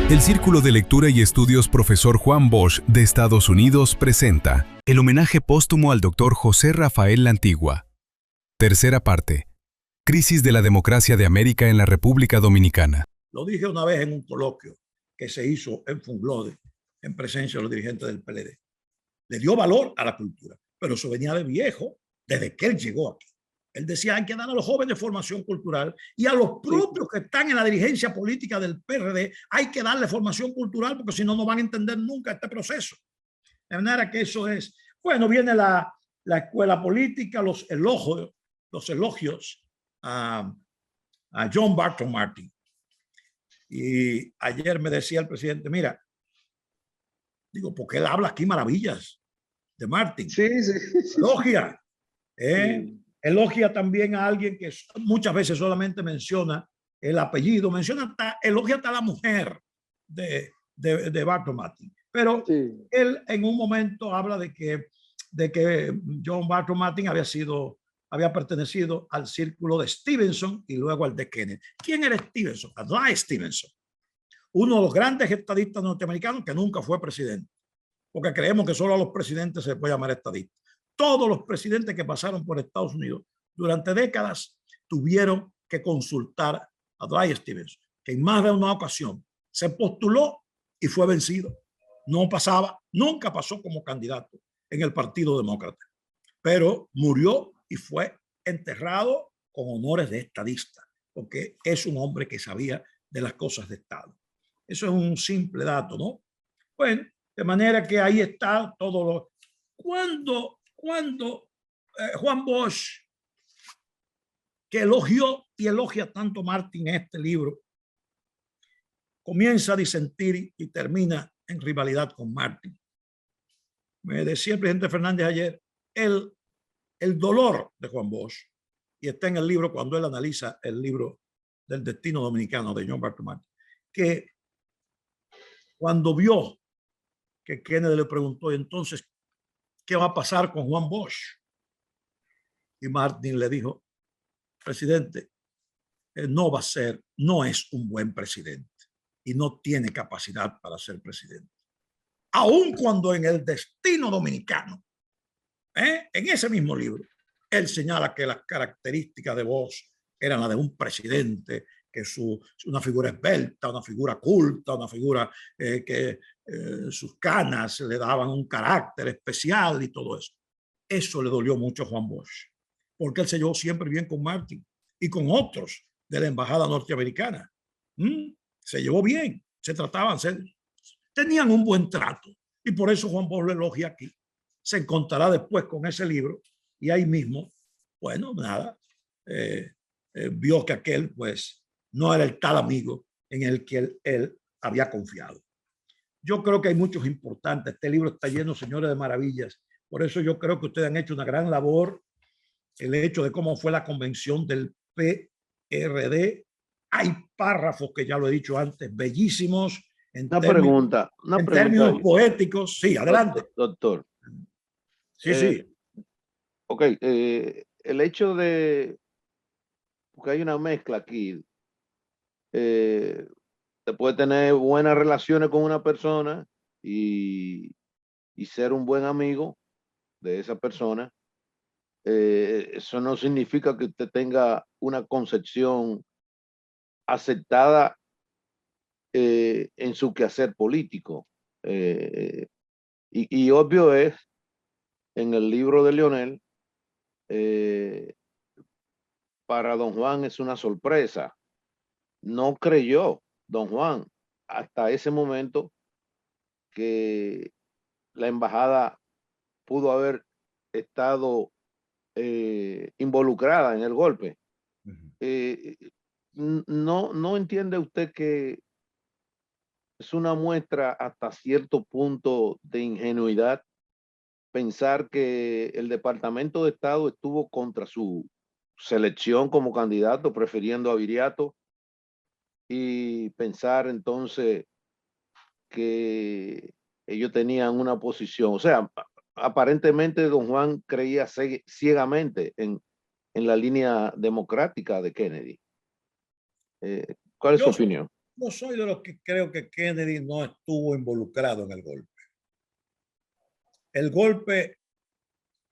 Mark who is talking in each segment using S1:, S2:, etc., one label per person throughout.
S1: El Círculo de Lectura y Estudios Profesor Juan Bosch de Estados Unidos presenta el homenaje póstumo al Dr. José Rafael La Antigua. Tercera parte. Crisis de la democracia de América en la República Dominicana.
S2: Lo dije una vez en un coloquio que se hizo en Funglode, en presencia de los dirigentes del PLD. Le dio valor a la cultura, pero eso venía de viejo, desde que él llegó aquí. Él decía, hay que dar a los jóvenes formación cultural y a los propios que están en la dirigencia política del PRD hay que darle formación cultural porque si no, no van a entender nunca este proceso. De manera que eso es. Bueno, viene la escuela política, los elogios a John Barton Martin. Y ayer me decía el presidente, mira, digo, porque él habla aquí maravillas de Martin.
S3: Sí.
S2: Elogia. Elogia también a alguien que muchas veces solamente menciona el apellido, elogia hasta la mujer de Barton Martin. Pero él en un momento habla de que John Barton Martin había pertenecido al círculo de Stevenson y luego al de Kennedy. ¿Quién era Stevenson? Adlai Stevenson, uno de los grandes estadistas norteamericanos que nunca fue presidente, porque creemos que solo a los presidentes se les puede llamar estadista. Todos los presidentes que pasaron por Estados Unidos durante décadas tuvieron que consultar a Adlai Stevenson, que en más de una ocasión se postuló y fue vencido. No pasaba, nunca pasó como candidato en el Partido Demócrata, pero murió y fue enterrado con honores de estadista, porque es un hombre que sabía de las cosas de Estado. Eso es un simple dato, ¿no? Bueno, de manera que ahí está todo lo... Cuando Juan Bosch, que elogió y elogia tanto Martin en este libro, comienza a disentir y termina en rivalidad con Martin. Me decía el presidente Fernández ayer, el dolor de Juan Bosch, y está en el libro cuando él analiza el libro del destino dominicano de John Barton Martin, que cuando vio que Kennedy le preguntó, entonces, ¿qué va a pasar con Juan Bosch? Y Martin le dijo, presidente, no es un buen presidente y no tiene capacidad para ser presidente. Aun cuando en el destino dominicano, en ese mismo libro, él señala que las características de Bosch eran las de un presidente, que una figura esbelta, una figura culta, una figura que sus canas le daban un carácter especial y todo eso. Eso le dolió mucho a Juan Bosch, porque él se llevó siempre bien con Martin y con otros de la embajada norteamericana. Se llevó bien, se trataban, tenían un buen trato. Y por eso Juan Bosch lo elogia aquí. Se encontrará después con ese libro y ahí mismo, bueno, nada, vio que aquel pues no era el tal amigo en el que él había confiado. Yo creo que hay muchos importantes. Este libro está lleno, señores, de maravillas. Por eso yo creo que ustedes han hecho una gran labor. El hecho de cómo fue la convención del PRD. Hay párrafos que ya lo he dicho antes, bellísimos. En términos poéticos. Sí, adelante.
S3: Doctor.
S2: Sí.
S3: Ok, el hecho de que hay una mezcla aquí. Se puede tener buenas relaciones con una persona y ser un buen amigo de esa persona. Eso no significa que usted tenga una concepción aceptada en su quehacer político. Y obvio es, en el libro de Leonel, para don Juan es una sorpresa. No creyó don Juan hasta ese momento que la embajada pudo haber estado involucrada en el golpe. No entiende usted que es una muestra hasta cierto punto de ingenuidad pensar que el Departamento de Estado estuvo contra su selección como candidato, prefiriendo a Viriato, y pensar entonces que ellos tenían una posición? O sea, aparentemente don Juan creía ciegamente en la línea democrática de Kennedy. ¿Cuál es su opinión?
S2: yo soy de los que creo que Kennedy no estuvo involucrado en el golpe. El golpe,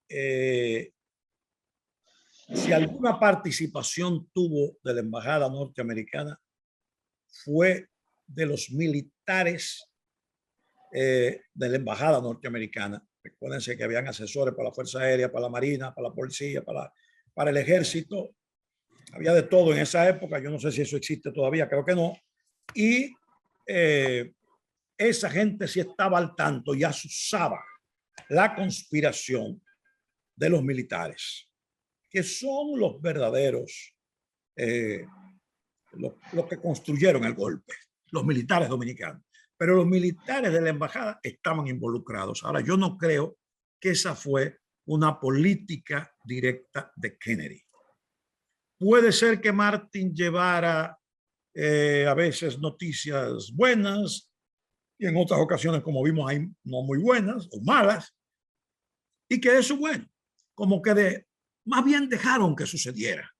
S2: si alguna participación tuvo de la embajada norteamericana, fue de los militares de la embajada norteamericana. Recuérdense que habían asesores para la Fuerza Aérea, para la Marina, para la Policía, para el Ejército. Había de todo en esa época. Yo no sé si eso existe todavía, creo que no. Y esa gente sí estaba al tanto y asusaba la conspiración de los militares, que son los verdaderos, los que construyeron el golpe, los militares dominicanos. Pero los militares de la embajada estaban involucrados. Ahora, yo no creo que esa fue una política directa de Kennedy. Puede ser que Martin llevara a veces noticias buenas y en otras ocasiones, como vimos ahí, no muy buenas o malas, y que eso, bueno, como que más bien dejaron que sucediera,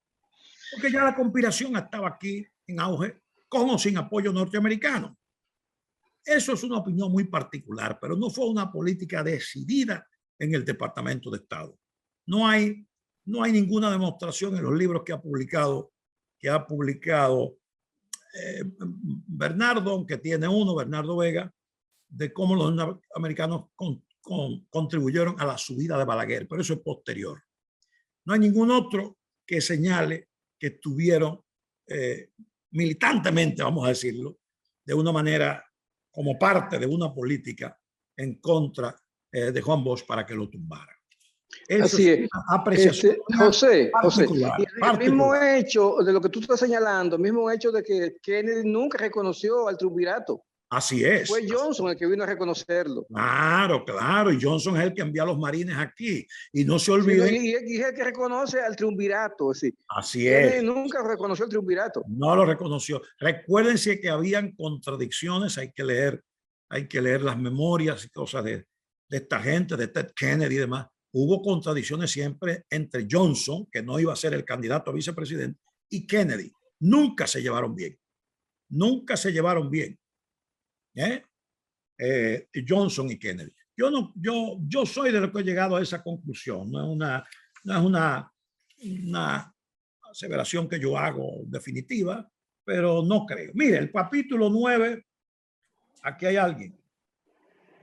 S2: porque ya la conspiración estaba aquí en auge, con o sin apoyo norteamericano. Eso es una opinión muy particular, pero no fue una política decidida en el Departamento de Estado. No hay ninguna demostración en los libros que ha publicado Bernardo, aunque tiene uno, Bernardo Vega, de cómo los americanos contribuyeron a la subida de Balaguer, pero eso es posterior. No hay ningún otro que señale que estuvieron militantemente, vamos a decirlo, de una manera como parte de una política en contra de Juan Bosch para que lo tumbara.
S4: Eso así es.
S2: Apreciación
S4: José, el mismo hecho de lo que tú estás señalando, el mismo hecho de que Kennedy nunca reconoció al triunvirato.
S2: Así es.
S4: Fue Johnson el que vino a reconocerlo.
S2: Claro, claro. Y Johnson es el que envía a los marines aquí. Y no se olviden.
S4: Sí, y es el que reconoce al triunvirato. Sí.
S2: Así es.
S4: Kennedy nunca reconoció el triunvirato.
S2: No lo reconoció. Recuérdense que habían contradicciones. Hay que leer las memorias y cosas de esta gente, de Ted Kennedy y demás. Hubo contradicciones siempre entre Johnson, que no iba a ser el candidato a vicepresidente, y Kennedy. Nunca se llevaron bien. Nunca se llevaron bien. Johnson y Kennedy. Yo soy de lo que he llegado a esa conclusión. No es una aseveración que yo hago definitiva, pero no creo. Mire, el capítulo 9, aquí hay alguien.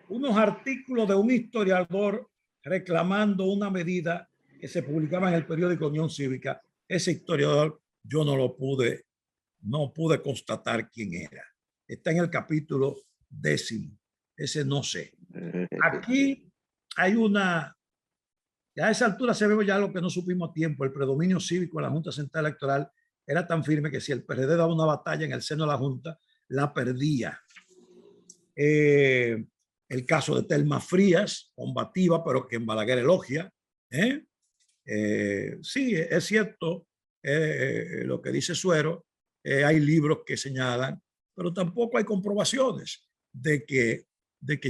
S2: Unos artículos de un historiador reclamando una medida que se publicaba en el periódico Unión Cívica. Ese historiador yo no pude constatar quién era. Está en el capítulo 10. Ese no sé. Aquí hay ya a esa altura se ve ya lo que no supimos a tiempo. El predominio cívico de la Junta Central Electoral era tan firme que si el PRD daba una batalla en el seno de la Junta, la perdía. El caso de Telma Frías, combativa, pero que en Balaguer elogia. Sí, es cierto lo que dice Suero. Hay libros que señalan, pero tampoco hay comprobaciones de que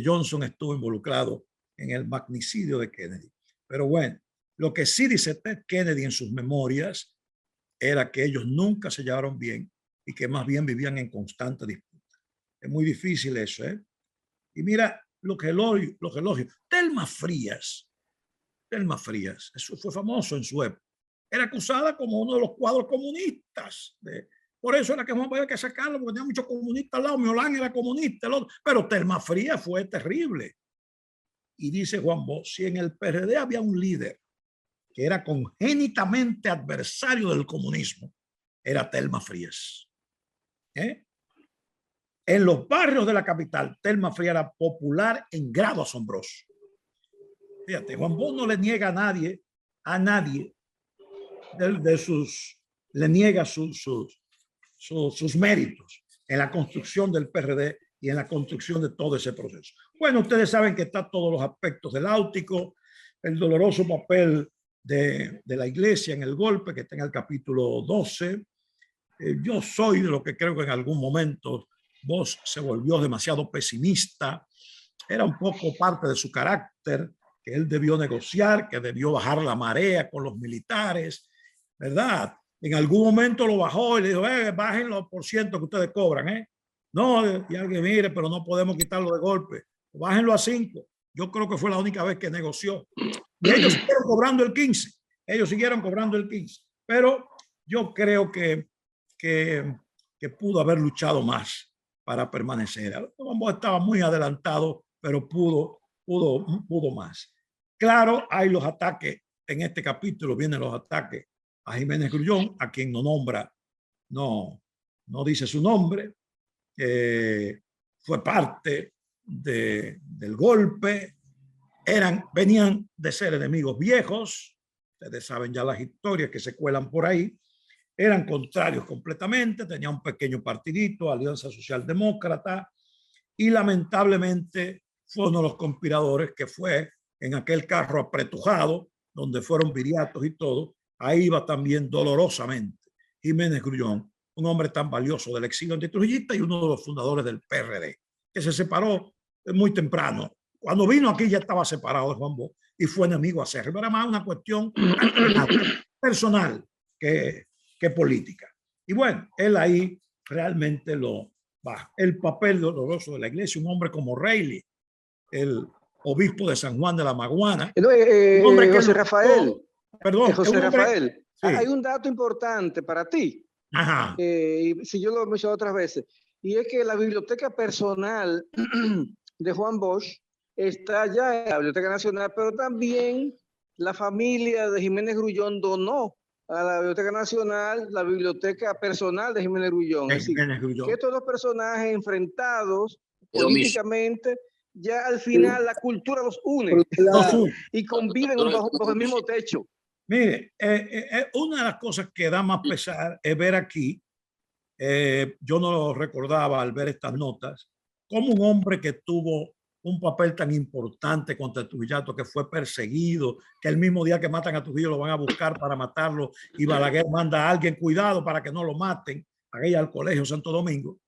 S2: Johnson estuvo involucrado en el magnicidio de Kennedy. Pero bueno, lo que sí dice Ted Kennedy en sus memorias era que ellos nunca se llevaron bien y que más bien vivían en constante disputa. Es muy difícil eso, ¿eh? Y mira lo que elogio. Telma Frías, eso fue famoso en su época. Era acusada como uno de los cuadros comunistas. Por eso era que Juan había que sacarlo, porque tenía muchos comunistas al lado. Miolán era comunista, pero Telma Frías fue terrible. Y dice Juan Bosch, si en el PRD había un líder que era congénitamente adversario del comunismo, era Telma Frías. En los barrios de la capital, Telma Frías era popular en grado asombroso. Fíjate, Juan Bosch no le niega a nadie le niega sus méritos en la construcción del PRD y en la construcción de todo ese proceso. Bueno, ustedes saben que están todos los aspectos del Náutico, el doloroso papel de la iglesia en el golpe, que está en el capítulo 12. Yo soy de lo que creo que en algún momento Bosch se volvió demasiado pesimista. Era un poco parte de su carácter, que él debió negociar, que debió bajar la marea con los militares, ¿verdad? En algún momento lo bajó y le dijo, bajen los % que ustedes cobran, No, y alguien mire, pero no podemos quitarlo de golpe. Bájenlo a 5. Yo creo que fue la única vez que negoció. Y ellos siguieron cobrando el 15. Ellos siguieron cobrando el 15. Pero yo creo que pudo haber luchado más para permanecer. Estaba muy adelantado, pero pudo más. Claro, hay los ataques. En este capítulo vienen los ataques a Jiménez Grullón, a quien no nombra, no dice su nombre. Fue parte del golpe. Venían de ser enemigos viejos. Ustedes saben ya las historias que se cuelan por ahí. Eran contrarios completamente. Tenía un pequeño partidito, Alianza Socialdemócrata, y lamentablemente fue uno de los conspiradores que fue en aquel carro apretujado, donde fueron viriatos y todo. Ahí iba también dolorosamente Jiménez Grullón, un hombre tan valioso del exilio antitrujillista y uno de los fundadores del PRD, que se separó muy temprano. Cuando vino aquí ya estaba separado de Juan Bosch y fue enemigo acérrimo. Era más una cuestión personal que política. Y bueno, él ahí realmente lo baja. El papel doloroso de la iglesia, un hombre como Reilly, el obispo de San Juan de la Maguana.
S4: José Rafael.
S2: Perdón.
S4: José Rafael, sí. Hay un dato importante para ti.
S2: Ajá.
S4: Si yo lo he mencionado otras veces, y es que la biblioteca personal de Juan Bosch está ya en la Biblioteca Nacional, pero también la familia de Jiménez Grullón donó a la Biblioteca Nacional la biblioteca personal de Jiménez Grullón. Es decir, que estos dos personajes enfrentados políticamente, ya al final la cultura los une y conviven bajo el mismo techo.
S2: Mire, una de las cosas que da más pesar es ver aquí, yo no lo recordaba al ver estas notas, como un hombre que tuvo un papel tan importante contra el Trujillato, que fue perseguido, que el mismo día que matan a Trujillo lo van a buscar para matarlo y Balaguer manda a alguien, cuidado para que no lo maten, aquella al Colegio Santo Domingo.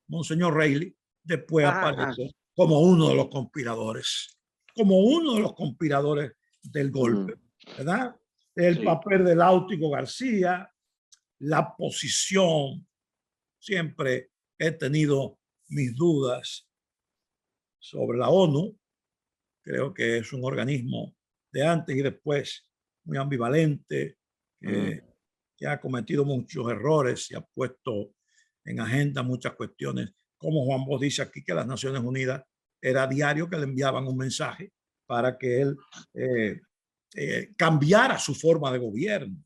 S2: Monseñor Reilly después aparece como uno de los conspiradores, del golpe, ¿verdad? El papel del Láutigo García, la posición, siempre he tenido mis dudas sobre la ONU. Creo que es un organismo de antes y después muy ambivalente, que ha cometido muchos errores y ha puesto en agenda muchas cuestiones. Como Juan Bosch dice aquí, que las Naciones Unidas era diario que le enviaban un mensaje para que él cambiara su forma de gobierno.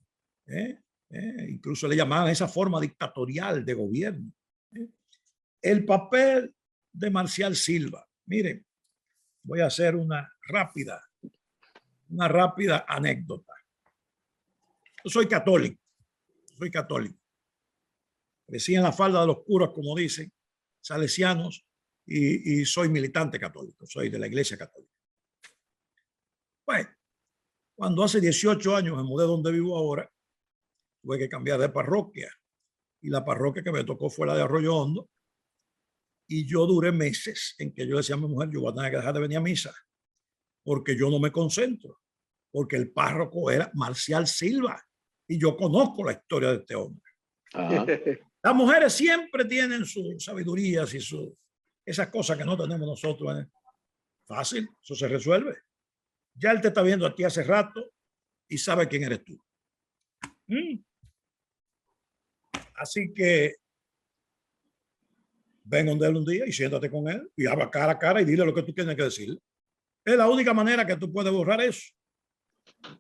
S2: Incluso le llamaban esa forma dictatorial de gobierno. El papel de Marcial Silva. Miren, voy a hacer una rápida anécdota. Yo soy católico. Crecí en la falda de los curas, como dicen, salesianos, y soy militante católico, soy de la Iglesia Católica. Bueno, cuando hace 18 años me mudé donde vivo ahora, tuve que cambiar de parroquia, y la parroquia que me tocó fue la de Arroyo Hondo, y yo duré meses en que yo decía a mi mujer, yo voy a tener que dejar de venir a misa, porque yo no me concentro, porque el párroco era Marcial Silva, y yo conozco la historia de este hombre. Las mujeres siempre tienen sus sabidurías y esas cosas que no tenemos nosotros. Fácil, eso se resuelve. Ya él te está viendo a ti hace rato y sabe quién eres tú. Así que ven donde él un día y siéntate con él y habla cara a cara y dile lo que tú tienes que decirle. Es la única manera que tú puedes borrar eso.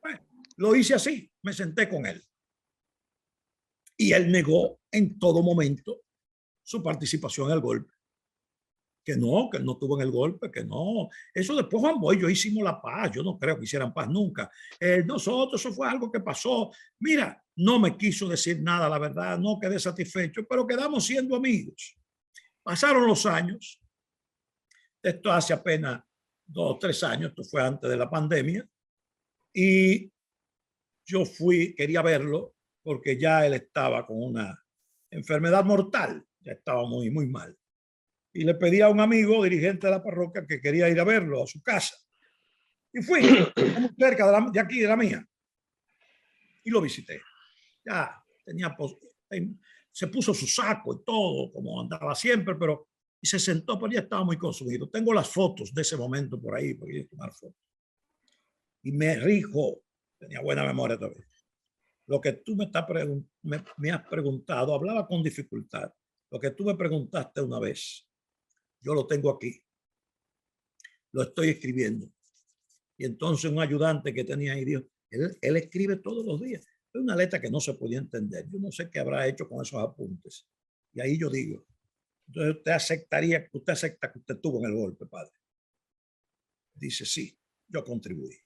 S2: Bueno, lo hice así, me senté con él. Y él negó en todo momento su participación en el golpe. Que no estuvo en el golpe, que no. Eso después Juan Bosch y yo hicimos la paz. Yo no creo que hicieran paz nunca. Nosotros, eso fue algo que pasó. Mira, no me quiso decir nada, la verdad, no quedé satisfecho, pero quedamos siendo amigos. Pasaron los años. Esto hace apenas 2 o 3 años, esto fue antes de la pandemia. Y yo quería verlo, porque ya él estaba con una enfermedad mortal, ya estaba muy, muy mal. Y le pedí a un amigo, dirigente de la parroquia, que quería ir a verlo a su casa. Y fui, muy cerca de aquí, de la mía. Y lo visité. Ya tenía se puso su saco y todo, como andaba siempre, pero y se sentó, pero ya estaba muy consumido. Tengo las fotos de ese momento por ahí, porque yo tomar fotos. Y me rijo, tenía buena memoria todavía. Lo que tú me has preguntado, hablaba con dificultad. Lo que tú me preguntaste una vez, yo lo tengo aquí. Lo estoy escribiendo. Y entonces un ayudante que tenía ahí dijo, él escribe todos los días. Es una letra que no se podía entender. Yo no sé qué habrá hecho con esos apuntes. Y ahí yo digo, entonces usted acepta que usted tuvo en el golpe, padre. Dice, sí, yo contribuí.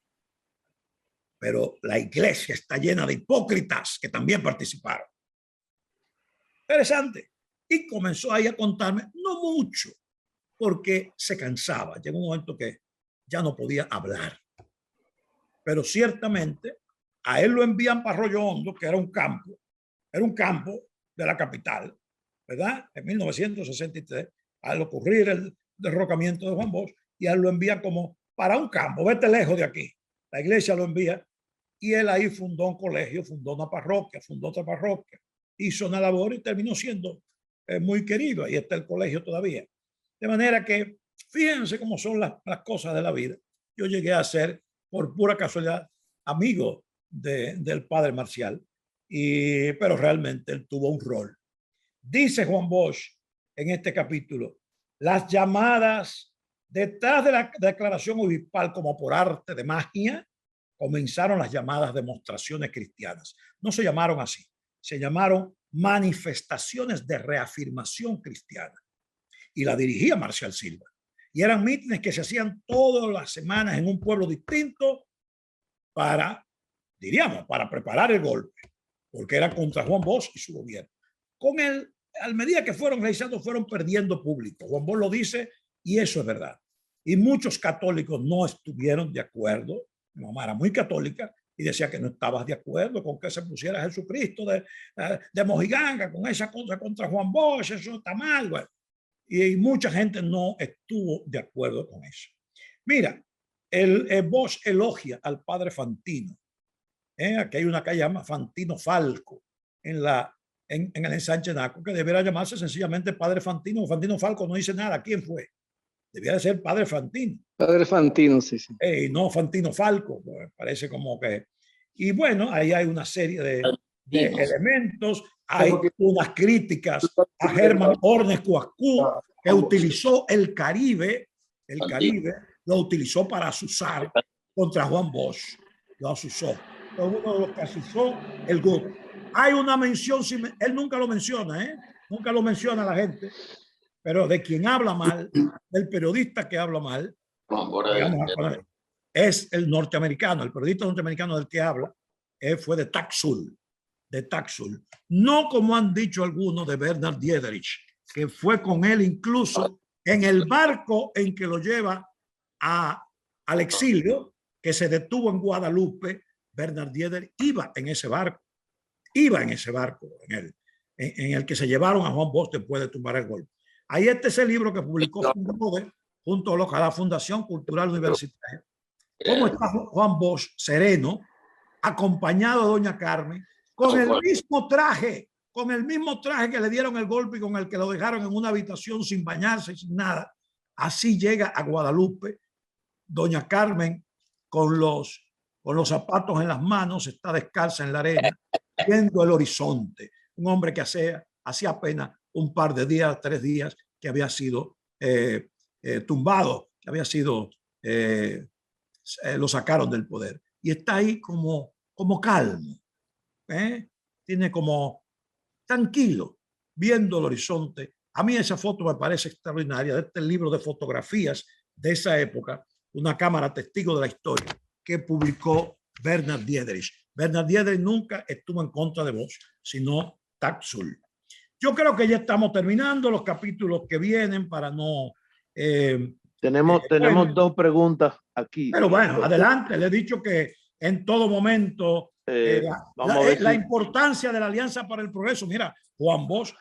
S2: Pero la iglesia está llena de hipócritas que también participaron. Interesante. Y comenzó ahí a contarme, no mucho, porque se cansaba. Llegó un momento que ya no podía hablar. Pero ciertamente a él lo envían para Arroyo Hondo, que era un campo de la capital, ¿verdad? En 1963, al ocurrir el derrocamiento de Juan Bosch, y a él lo envían como para un campo, vete lejos de aquí. La iglesia lo envía y él ahí fundó un colegio, fundó una parroquia, fundó otra parroquia, hizo una labor y terminó siendo muy querido. Ahí está el colegio todavía. De manera que fíjense cómo son las cosas de la vida. Yo llegué a ser, por pura casualidad, amigo del padre Marcial, pero realmente él tuvo un rol. Dice Juan Bosch en este capítulo, las llamadas detrás de la declaración obispal como por arte de magia, comenzaron las llamadas demostraciones cristianas. No se llamaron así, se llamaron manifestaciones de reafirmación cristiana. Y la dirigía Marcial Silva. Y eran mítines que se hacían todas las semanas en un pueblo distinto para preparar el golpe, porque era contra Juan Bosch y su gobierno. Al medida que fueron realizando, fueron perdiendo público. Juan Bosch lo dice y eso es verdad. Y muchos católicos no estuvieron de acuerdo. Mi mamá era muy católica y decía que no estabas de acuerdo con que se pusiera Jesucristo de mojiganga con esa cosa contra Juan Bosch, eso está mal. Bueno, y mucha gente no estuvo de acuerdo con eso. Mira, el Bosch elogia al padre Fantino. Aquí hay una calle llama Fantino Falco en el ensanche Naco, que debería llamarse sencillamente padre Fantino. Fantino Falco no dice nada. ¿Quién fue? Debía de ser padre Fantino.
S4: Padre Fantino, sí, sí.
S2: No Fantino Falco, pues parece como que... Y bueno, ahí hay una serie de elementos. Hay unas críticas a Germán Ornes Cuascú, que utilizó el Caribe, lo utilizó para asusar contra Juan Bosch. Lo asusó. Fue uno de los que asusó el grupo. Hay una mención, él nunca lo menciona, nunca lo menciona la gente, pero de quien habla mal, del periodista que habla mal, es el norteamericano, el periodista norteamericano del que habla, fue de Taxul. No como han dicho algunos de Bernard Dieterich, que fue con él incluso en el barco en que lo lleva al exilio, que se detuvo en Guadalupe. Bernard Dieterich iba en ese barco en el que se llevaron a Juan Bosch después de tumbar el golpe. Ahí está ese libro que publicó junto a la Fundación Cultural Universitaria. ¿Cómo está Juan Bosch sereno, acompañado de doña Carmen, con el mismo traje que le dieron el golpe y con el que lo dejaron en una habitación sin bañarse y sin nada? Así llega a Guadalupe. Doña Carmen con los zapatos en las manos, está descalza en la arena, viendo el horizonte. Un hombre que hacía apenas un par de días, 3 días, que había sido tumbado, que había sido, lo sacaron del poder. Y está ahí como calmo, tiene como tranquilo, viendo el horizonte. A mí esa foto me parece extraordinaria, de este libro de fotografías de esa época, una cámara testigo de la historia, que publicó Bernard Dieterich. Bernard Dieterich nunca estuvo en contra de Bosch, sino Taxul. Yo creo que ya estamos terminando los capítulos que vienen para no...
S3: Tenemos 2 preguntas aquí.
S2: Pero bueno, adelante. Le he dicho que en todo momento la importancia de la Alianza para el Progreso. Mira, Juan Bosch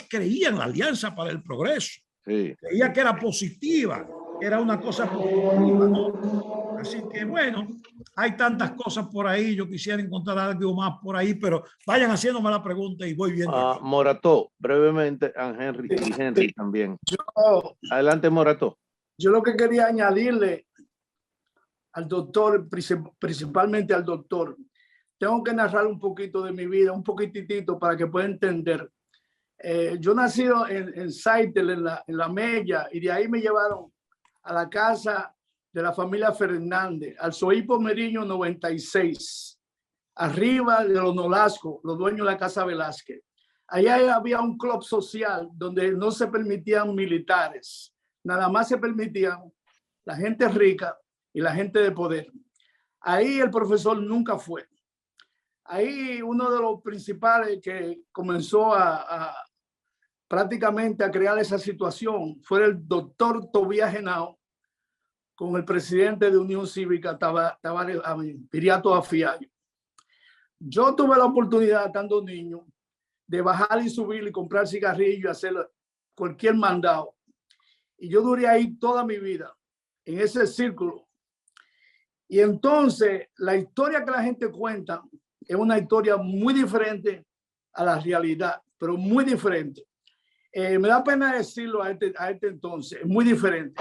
S2: creía en la Alianza para el Progreso. Sí. Creía que era positiva. era una cosa positiva, ¿no? Así que bueno, hay tantas cosas por ahí. Yo quisiera encontrar algo más por ahí, pero vayan haciéndome la pregunta y voy viendo.
S3: Morató, brevemente, a Henry y Henry también. Adelante, Morató.
S5: Yo lo que quería añadirle al doctor, principalmente al doctor, tengo que narrar un poquito de mi vida, un poquitito para que pueda entender. Yo nacido en Saitel, en la Mella, y de ahí me llevaron a la casa de la familia Fernández, al Sohipo Meriño 96, arriba de los Nolasco, los dueños de la Casa Velázquez. Allá había un club social donde no se permitían militares, nada más se permitían la gente rica y la gente de poder. Ahí el profesor nunca fue. Ahí uno de los principales que comenzó prácticamente a crear esa situación fue el doctor Tobías Henao con el presidente de Unión Cívica, Viriato Afiayo. Yo tuve la oportunidad, estando niño, de bajar y subir y comprar cigarrillos y hacer cualquier mandado. Y yo duré ahí toda mi vida, en ese círculo. Y entonces, la historia que la gente cuenta es una historia muy diferente a la realidad, pero muy diferente. Me da pena decirlo a este entonces, es muy diferente.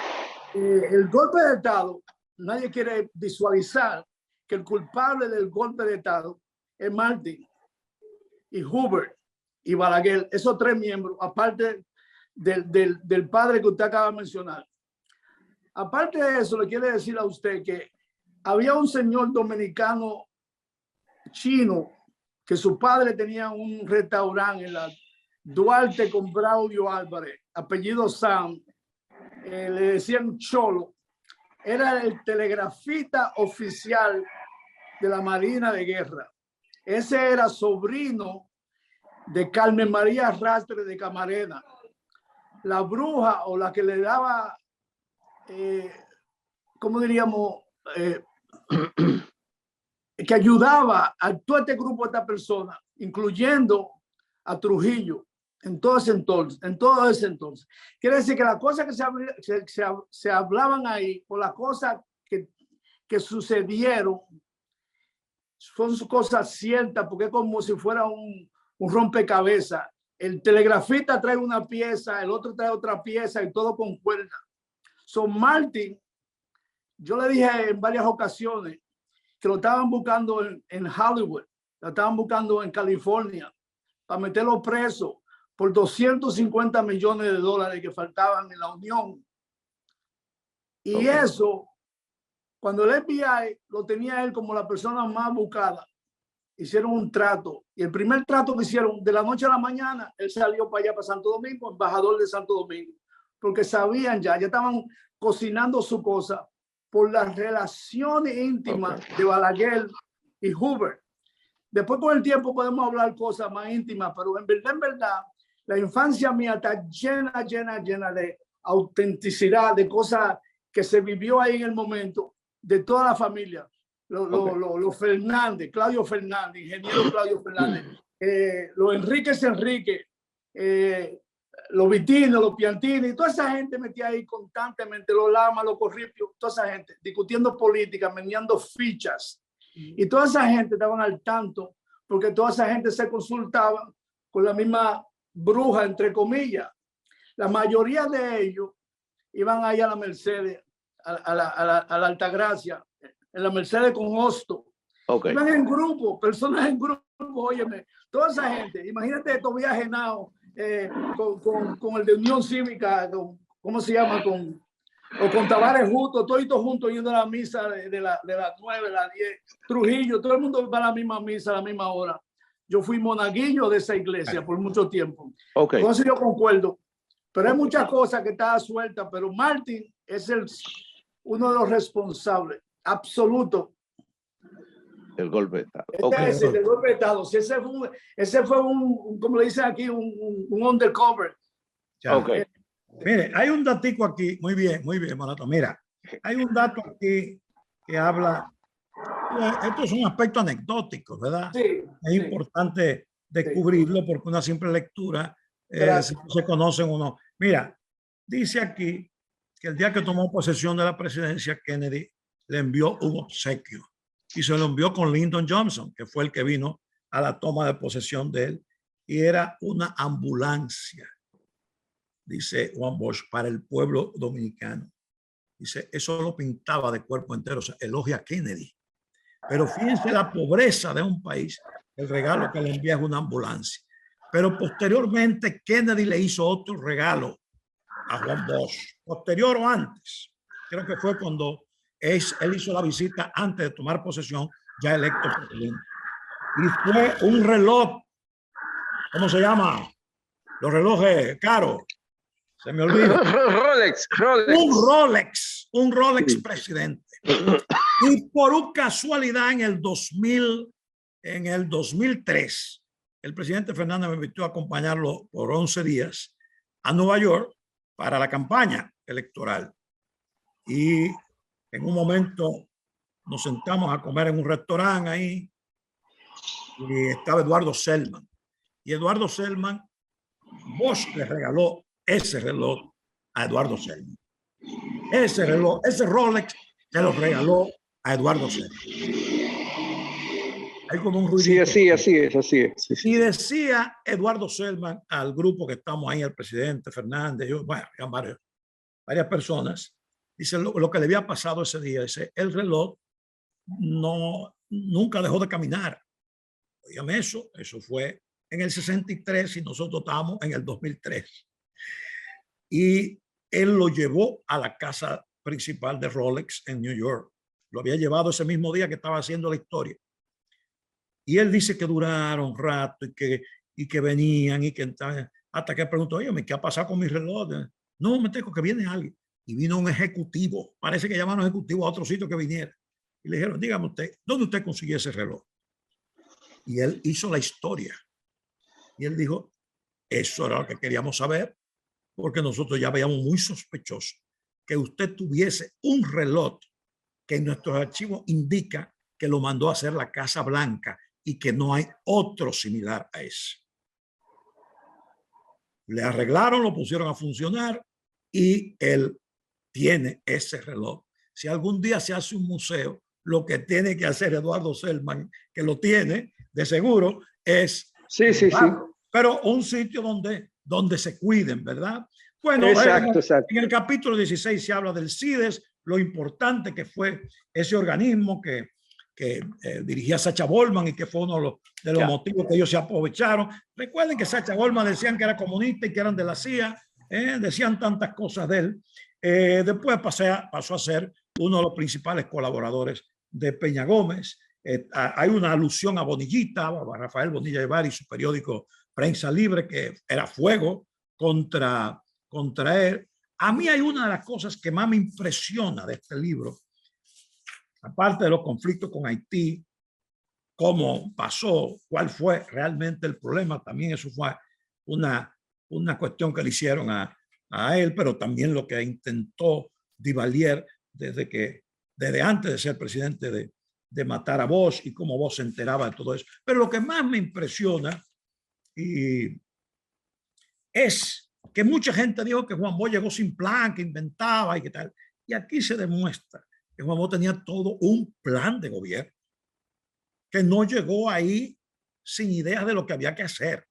S5: El golpe de Estado, nadie quiere visualizar que el culpable del golpe de Estado es Martin y Hubert y Balaguer, esos tres miembros, aparte del padre que usted acaba de mencionar. Aparte de eso, le quiero decir a usted que había un señor dominicano chino que su padre tenía un restaurante en la Duarte con Braulio Álvarez, apellido Sam, le decían Cholo, era el telegrafista oficial de la Marina de Guerra. Ese era sobrino de Carmen María Rastre de Camarena, la bruja o la que le daba, ¿cómo diríamos? Que ayudaba a todo este grupo de esta persona, incluyendo a Trujillo en todo ese entonces. Quiere decir que las cosas que se hablaban ahí, o las cosas que sucedieron, son cosas ciertas, porque es como si fuera un rompecabezas. El telegrafista trae una pieza, el otro trae otra pieza y todo concuerda. Son Martin, yo le dije en varias ocasiones que lo estaban buscando en Hollywood, lo estaban buscando en California para meterlo preso por 250 millones de dólares que faltaban en la Unión. Y eso, cuando el FBI lo tenía él como la persona más buscada, hicieron un trato. Y el primer trato que hicieron, de la noche a la mañana, él salió para allá, para Santo Domingo, embajador de Santo Domingo, porque sabían ya estaban cocinando su cosa por las relaciones íntimas de Balaguer y Hubert. Después con el tiempo podemos hablar cosas más íntimas, pero en verdad, la infancia mía está llena de autenticidad, de cosas que se vivió ahí en el momento, de toda la familia. Los Fernández, Claudio Fernández, ingeniero Claudio Fernández, los Enríquez, los Vitinos, los Piantini, toda esa gente metía ahí constantemente, los Lamas, los Corripios, toda esa gente discutiendo política, meneando fichas. Y toda esa gente estaban al tanto, porque toda esa gente se consultaba con la misma bruja, entre comillas. La mayoría de ellos iban ahí a la Mercedes, a la Altagracia, en la Mercedes con Hosto. Iban en grupo, personas en grupo, óyeme, toda esa gente. Imagínate Tobías Henao con el de Unión Cívica, ¿cómo se llama? Con Tavares todos juntos yendo a la misa de las 9, las 10. Trujillo, todo el mundo va a la misma misa a la misma hora. Yo fui monaguillo de esa iglesia por mucho tiempo. Entonces yo concuerdo. Pero hay muchas cosas que están sueltas, pero Martin es uno de los responsables absolutos
S3: del golpe de Estado.
S5: El golpe de Estado. Si ese fue un, como le dicen aquí, un undercover.
S2: Mire, hay un datico aquí, muy bien, Monato. Mira, hay un dato aquí que habla, esto es un aspecto anecdótico, ¿verdad?
S5: Sí,
S2: es importante descubrirlo porque una simple lectura, si no se conocen uno. Mira, dice aquí que el día que tomó posesión de la presidencia, Kennedy le envió un obsequio y se lo envió con Lyndon Johnson, que fue el que vino a la toma de posesión de él, y era una ambulancia, dice Juan Bosch, para el pueblo dominicano. Dice, eso lo pintaba de cuerpo entero, o sea, elogia a Kennedy. Pero fíjense la pobreza de un país, el regalo que le envía es una ambulancia. Pero posteriormente Kennedy le hizo otro regalo a Juan Bosch, posterior o antes. Creo que fue cuando él hizo la visita antes de tomar posesión, ya electo presidente. Y fue un reloj, ¿cómo se llama? Los relojes caros. Se me olvida.
S4: Rolex.
S2: Un Rolex presidente. Y por una casualidad en el 2003, el presidente Fernández me invitó a acompañarlo por 11 días a Nueva York para la campaña electoral. Y en un momento nos sentamos a comer en un restaurante ahí y estaba Eduardo Selman. Y Eduardo Selman, Bosch le regaló ese reloj a Eduardo Selman. Ese reloj, ese Rolex se lo regaló a Eduardo Selman. Hay como un ruidito.
S4: Sí, así es. Sí.
S2: Y decía Eduardo Selman al grupo que estamos ahí, al presidente Fernández, yo, bueno, varias personas, dice lo que le había pasado ese día, dice, el reloj nunca dejó de caminar. Dígame eso fue en el 63 y nosotros estábamos en el 2003. Y él lo llevó a la casa principal de Rolex en New York. Lo había llevado ese mismo día que estaba haciendo la historia. Y él dice que duraron un rato y que venían y que hasta que preguntó, oye, ¿qué ha pasado con mi reloj? No, me tengo que viene alguien. Y vino un ejecutivo. Parece que llamaron ejecutivo a otro sitio que viniera. Y le dijeron, dígame usted, ¿dónde usted consiguió ese reloj? Y él hizo la historia. Y él dijo, eso era lo que queríamos saber, porque nosotros ya veíamos muy sospechoso que usted tuviese un reloj que en nuestros archivos indica que lo mandó a hacer la Casa Blanca y que no hay otro similar a ese. Le arreglaron, lo pusieron a funcionar y él tiene ese reloj. Si algún día se hace un museo, lo que tiene que hacer Eduardo Selman, que lo tiene de seguro, es
S4: sí.
S2: Pero un sitio donde se cuiden, ¿verdad? Bueno,
S4: exacto.
S2: En el capítulo 16 se habla del CIDES, lo importante que fue ese organismo que dirigía Sacha Bollman y que fue uno de los motivos que ellos se aprovecharon. Recuerden que Sacha Bollman decían que era comunista y que eran de la CIA, decían tantas cosas de él. Después pasó a ser uno de los principales colaboradores de Peña Gómez. Hay una alusión a Bonillita, a Rafael Bonilla de Bari, su periódico Prensa Libre, que era fuego contra él. A mí hay una de las cosas que más me impresiona de este libro, aparte de los conflictos con Haití, cómo pasó, cuál fue realmente el problema, también eso fue una cuestión que le hicieron a él, pero también lo que intentó Duvalier desde antes de ser presidente de matar a Bosch y cómo Bosch se enteraba de todo eso. Pero lo que más me impresiona es que mucha gente dijo que Juan Bosch llegó sin plan, que inventaba y qué tal. Y aquí se demuestra que Juan Bosch tenía todo un plan de gobierno, que no llegó ahí sin ideas de lo que había que hacer,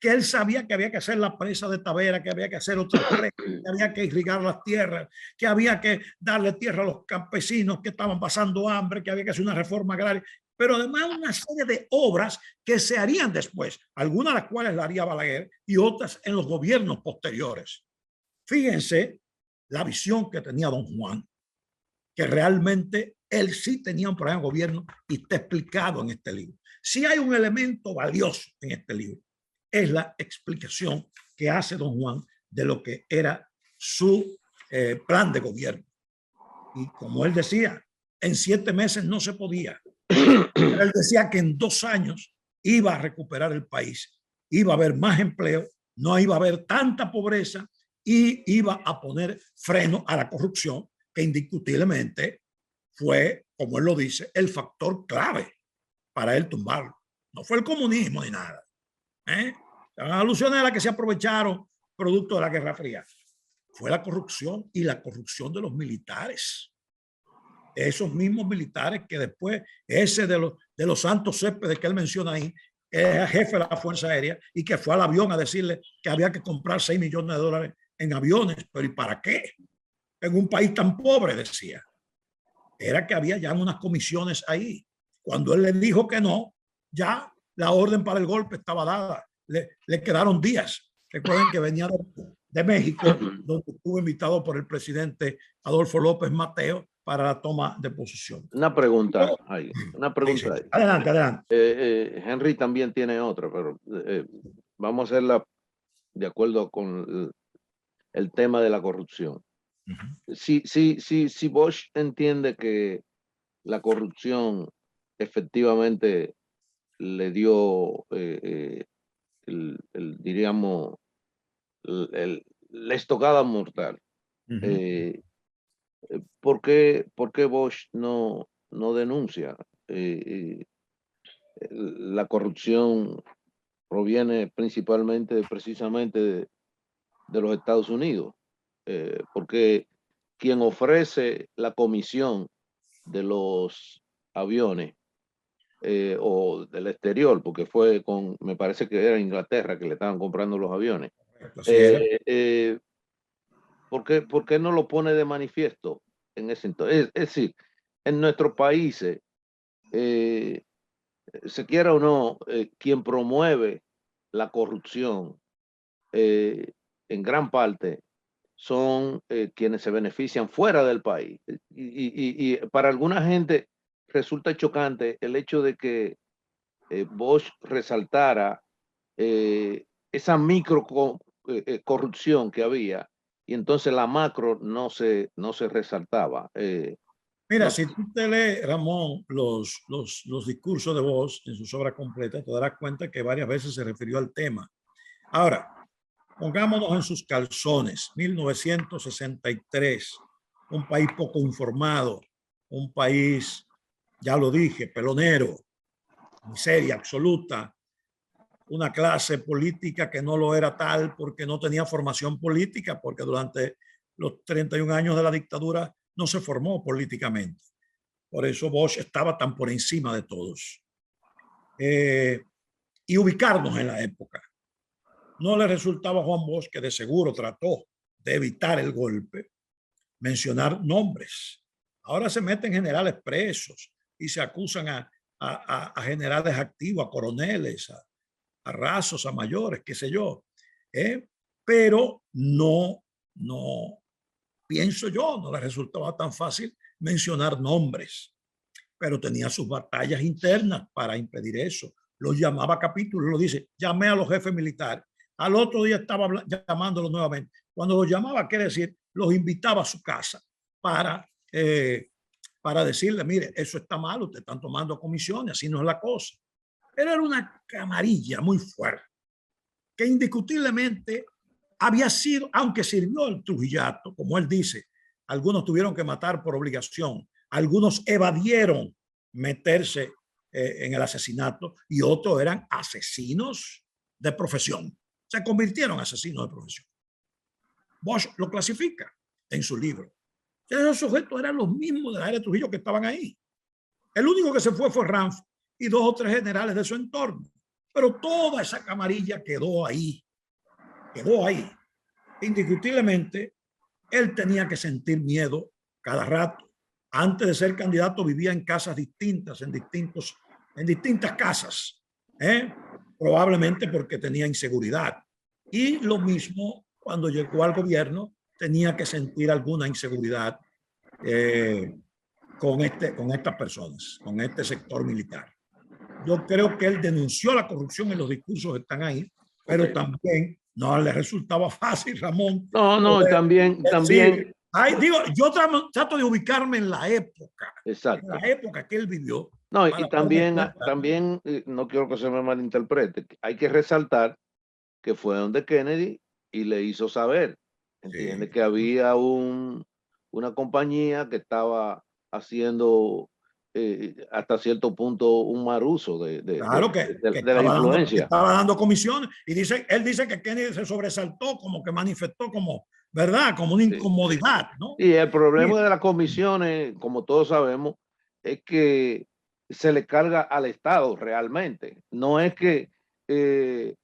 S2: que él sabía que había que hacer la presa de Tavera, que había que hacer otra presa, que había que irrigar las tierras, que había que darle tierra a los campesinos que estaban pasando hambre, que había que hacer una reforma agraria, pero además una serie de obras que se harían después, algunas de las cuales la haría Balaguer y otras en los gobiernos posteriores. Fíjense la visión que tenía don Juan, que realmente él sí tenía un programa de gobierno y está explicado en este libro. Si hay un elemento valioso en este libro, es la explicación que hace don Juan de lo que era su plan de gobierno. Y como él decía, en 7 meses no se podía. Él decía que en 2 años iba a recuperar el país, iba a haber más empleo, no iba a haber tanta pobreza y iba a poner freno a la corrupción, que indiscutiblemente fue, como él lo dice, el factor clave para él tumbarlo. No fue el comunismo ni nada. Las alusiones a las que se aprovecharon producto de la Guerra Fría. fue la corrupción y la corrupción de los militares. Esos mismos militares que después, ese de los Santos Céspedes que él menciona ahí, es jefe de la Fuerza Aérea y que fue al avión a decirle que había que comprar 6 millones de dólares en aviones. ¿Pero y para qué? En un país tan pobre, decía. Era que había ya unas comisiones ahí. Cuando él le dijo que no, ya la orden para el golpe estaba dada. Le quedaron días. Recuerden que venía de México, donde estuvo invitado por el presidente Adolfo López Mateo para la toma de posesión.
S3: Una pregunta ahí. Una pregunta ahí.
S2: Adelante, adelante.
S3: Henry también tiene otra, pero vamos a hacerla de acuerdo con el tema de la corrupción. Si Bosch entiende que la corrupción efectivamente le dio diríamos la estocada mortal, ¿por qué Bosch no denuncia? La corrupción proviene principalmente precisamente de los Estados Unidos, porque quien ofrece la comisión de los aviones o del exterior, porque fue me parece que era Inglaterra que le estaban comprando los aviones. ¿Por qué no lo pone de manifiesto en ese entonces? Es decir, en nuestros países, se quiera o no, quien promueve la corrupción en gran parte son quienes se benefician fuera del país. Y para alguna gente resulta chocante el hecho de que Bosch resaltara esa micro corrupción que había, y entonces la macro no se resaltaba.
S2: Mira, si tú te lees, Ramón, los discursos de Bosch en sus obras completas, te darás cuenta que varias veces se refirió al tema. Ahora, pongámonos en sus calzones. 1963, un país poco informado, un país, ya lo dije, pelonero, miseria absoluta, una clase política que no lo era tal porque no tenía formación política, porque durante los 31 años de la dictadura no se formó políticamente. Por eso Bosch estaba tan por encima de todos. Y ubicarnos en la época. No le resultaba a Juan Bosch, que de seguro trató de evitar el golpe, mencionar nombres. Ahora se meten generales presos y se acusan a generales activos, a coroneles, a rasos, a mayores, qué sé yo. Pero no pienso yo, no le resultaba tan fácil mencionar nombres, pero tenía sus batallas internas para impedir eso. Los llamaba capítulos, lo dice, llamé a los jefes militares. Al otro día estaba llamándolos nuevamente. Cuando los llamaba, quiere decir, los invitaba a su casa para decirle, mire, eso está mal, ustedes están tomando comisiones, así no es la cosa. Era una camarilla muy fuerte, que indiscutiblemente había sido, aunque sirvió el Trujillato, como él dice, algunos tuvieron que matar por obligación, algunos evadieron meterse en el asesinato y otros eran asesinos de profesión. Se convirtieron en asesinos de profesión. Bosch lo clasifica en su libro. Esos sujetos eran los mismos de la era de Trujillo que estaban ahí. El único que se fue Ranf y 2 o 3 generales de su entorno. Pero toda esa camarilla quedó ahí. Quedó ahí. Indiscutiblemente, él tenía que sentir miedo cada rato. Antes de ser candidato vivía en casas distintas, en distintas casas. Probablemente porque tenía inseguridad. Y lo mismo cuando llegó al gobierno, tenía que sentir alguna inseguridad con estas personas, con este sector militar. Yo creo que él denunció la corrupción en los discursos que están ahí, pero también no le resultaba fácil, Ramón.
S3: No, también.
S2: Yo trato de ubicarme en la época.
S3: Exacto.
S2: En la época que él vivió.
S3: No, y también, no quiero que se me malinterprete, hay que resaltar que fue donde Kennedy y le hizo saber, entiende, que había una compañía que estaba haciendo hasta cierto punto un mal uso de la influencia.
S2: Estaba dando comisiones y él dice que Kennedy se sobresaltó, como que manifestó como ¿verdad? Como una
S3: Sí,
S2: incomodidad, ¿no?
S3: y el problema
S2: Sí.
S3: de las comisiones, como todos sabemos, es que se le carga al Estado realmente. No es que eh,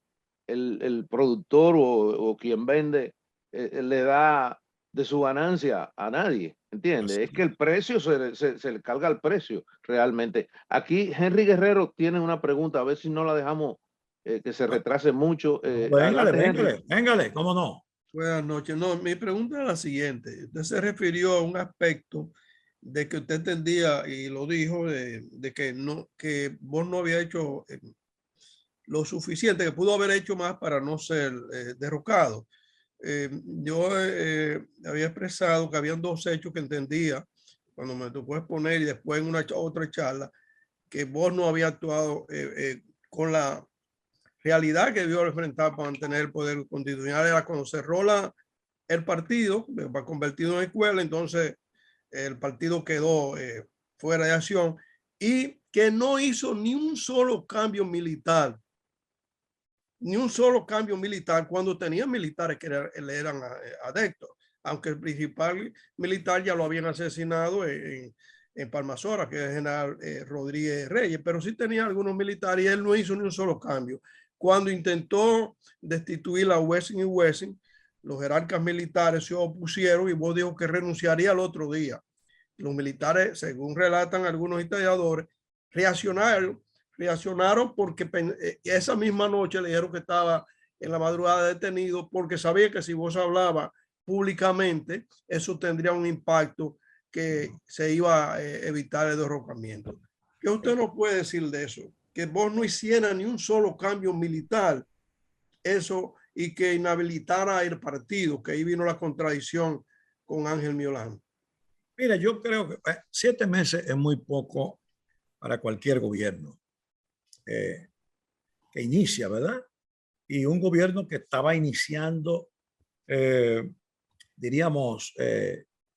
S3: el productor o quien vende le da de su ganancia a nadie, ¿entiendes? Es que el precio se le carga al precio realmente. Aquí Henry Guerrero tiene una pregunta, a ver si no la dejamos que se retrase mucho.
S2: Véngale,
S3: Adelante, Henry.
S2: véngale, véngale, ¿cómo no?
S6: Buenas noches. No, mi pregunta es la siguiente. Usted se refirió a un aspecto de que usted entendía y lo dijo de que no, que vos no había hecho lo suficiente, que pudo haber hecho más para no ser derrocado. Yo había expresado que habían dos hechos que entendía cuando me tocó exponer y después en una otra charla que vos no había actuado con la realidad que debió enfrentar para mantener el poder constitucional. Era cuando cerró el partido, va convertido en escuela, entonces el partido quedó fuera de acción y que no hizo ni un solo cambio militar, ni un solo cambio militar cuando tenía militares que le eran adeptos, aunque el principal militar ya lo habían asesinado en Palmasora, que es el general Rodríguez Reyes, pero sí tenía algunos militares y él no hizo ni un solo cambio. Cuando intentó destituir a Wessing y Wessing, los jerarcas militares se opusieron y vos dijo que renunciaría al otro día. Los militares, según relatan algunos historiadores, reaccionaron porque esa misma noche le dijeron que estaba en la madrugada detenido porque sabía que si vos hablaba públicamente, eso tendría un impacto que se iba a evitar el derrocamiento. ¿Qué usted nos puede decir de eso? Que vos no hiciera ni un solo cambio militar, eso, y que inhabilitara el partido, que ahí vino la contradicción con Ángel Miolán.
S2: Mira, yo creo que 7 meses es muy poco para cualquier gobierno que inicia, ¿verdad? Y un gobierno que estaba iniciando, diríamos,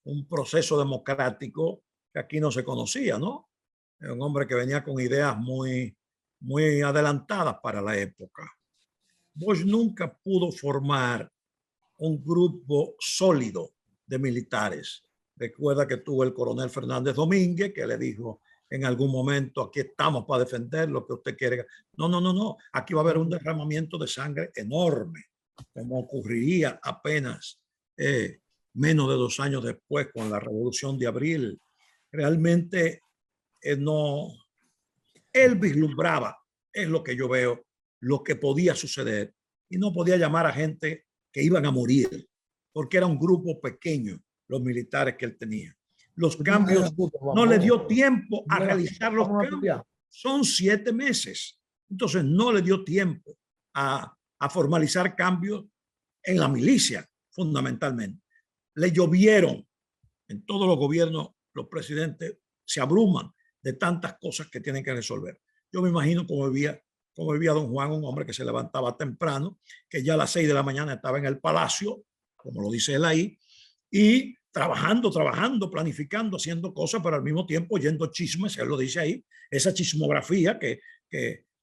S2: un proceso democrático que aquí no se conocía, ¿no? Un hombre que venía con ideas muy adelantadas para la época. Bush nunca pudo formar un grupo sólido de militares. Recuerda que tuvo el coronel Fernández Domínguez, que le dijo en algún momento, aquí estamos para defender lo que usted quiere. No, no, no, no. Aquí va a haber un derramamiento de sangre enorme, como ocurriría apenas menos de 2 años después con la Revolución de Abril. Realmente no, él vislumbraba, es lo que yo veo, lo que podía suceder y no podía llamar a gente que iban a morir, porque era un grupo pequeño, los militares que él tenía. Los cambios, no le dio tiempo a realizar los cambios. Son 7 meses. Entonces no le dio tiempo a formalizar cambios en la milicia, fundamentalmente. Le llovieron. En todos los gobiernos, los presidentes se abruman de tantas cosas que tienen que resolver. Yo me imagino cómo vivía don Juan, un hombre que se levantaba temprano, que ya a las 6 de la mañana estaba en el palacio, como lo dice él ahí, y trabajando, planificando, haciendo cosas, pero al mismo tiempo oyendo chismes, él lo dice ahí, esa chismografía que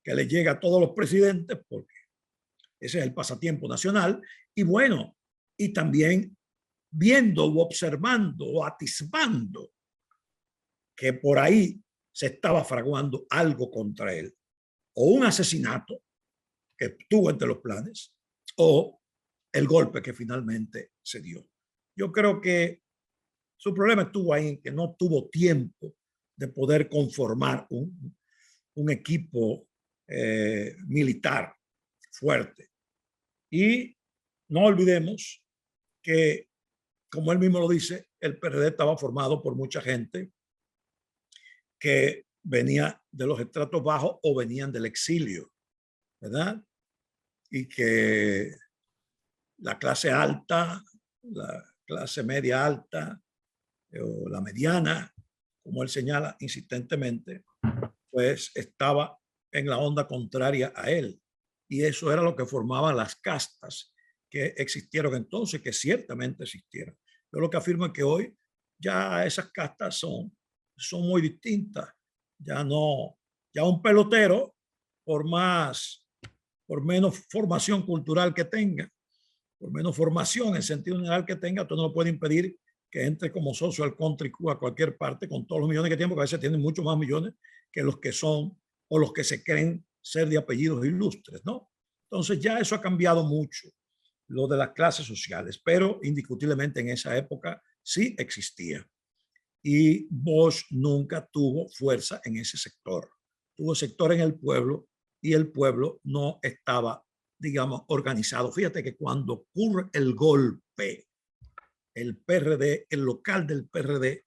S2: le llega a todos los presidentes, porque ese es el pasatiempo nacional, y bueno, y también viendo o observando o atisbando que por ahí se estaba fraguando algo contra él, o un asesinato que estuvo entre los planes, o el golpe que finalmente se dio. Yo creo que su problema estuvo ahí en que no tuvo tiempo de poder conformar un equipo militar fuerte. Y no olvidemos que, como él mismo lo dice, el PRD estaba formado por mucha gente que venía de los estratos bajos o venían del exilio, ¿verdad? Y que la clase alta, la clase media alta o la mediana, como él señala insistentemente, pues estaba en la onda contraria a él. Y eso era lo que formaban las castas que existieron entonces, que ciertamente existieron. Yo lo que afirmo es que hoy ya esas castas son muy distintas. Ya un pelotero, por menos formación cultural que tenga, por menos formación en sentido general que tenga, tú no lo puedes impedir que entre como socio al country club a cualquier parte con todos los millones que tiene, porque a veces tienen mucho más millones que los que son o los que se creen ser de apellidos ilustres, ¿no? Entonces ya eso ha cambiado mucho, lo de las clases sociales, pero indiscutiblemente en esa época sí existía. Y Bosch nunca tuvo fuerza en ese sector. Tuvo sector en el pueblo y el pueblo no estaba, digamos, organizado. Fíjate que cuando ocurre el golpe, el PRD, el local del PRD,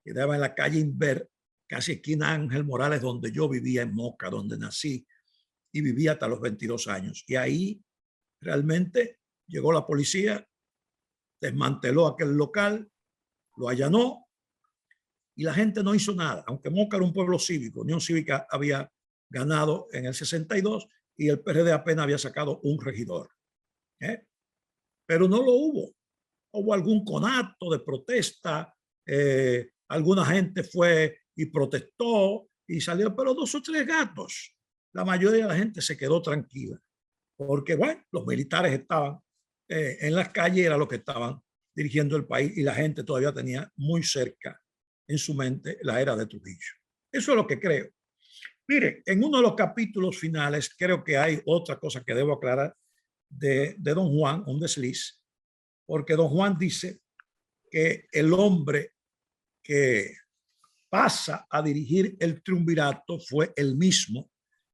S2: quedaba en la calle Inver, casi esquina Ángel Morales, donde yo vivía en Moca, donde nací y vivía hasta los 22 años. Y ahí realmente llegó la policía, desmanteló aquel local, lo allanó y la gente no hizo nada. Aunque Moca era un pueblo cívico, Unión Cívica había ganado en el 62 y el PRD apenas había sacado un regidor. Pero no lo hubo. Hubo algún conato de protesta, alguna gente fue y protestó y salió, pero 2 o 3 gatos. La mayoría de la gente se quedó tranquila, porque bueno, los militares estaban en las calles, era lo que estaban dirigiendo el país y la gente todavía tenía muy cerca en su mente la era de Trujillo. Eso es lo que creo. Mire, en uno de los capítulos finales creo que hay otra cosa que debo aclarar de don Juan, un desliz, porque don Juan dice que el hombre que pasa a dirigir el triunvirato fue el mismo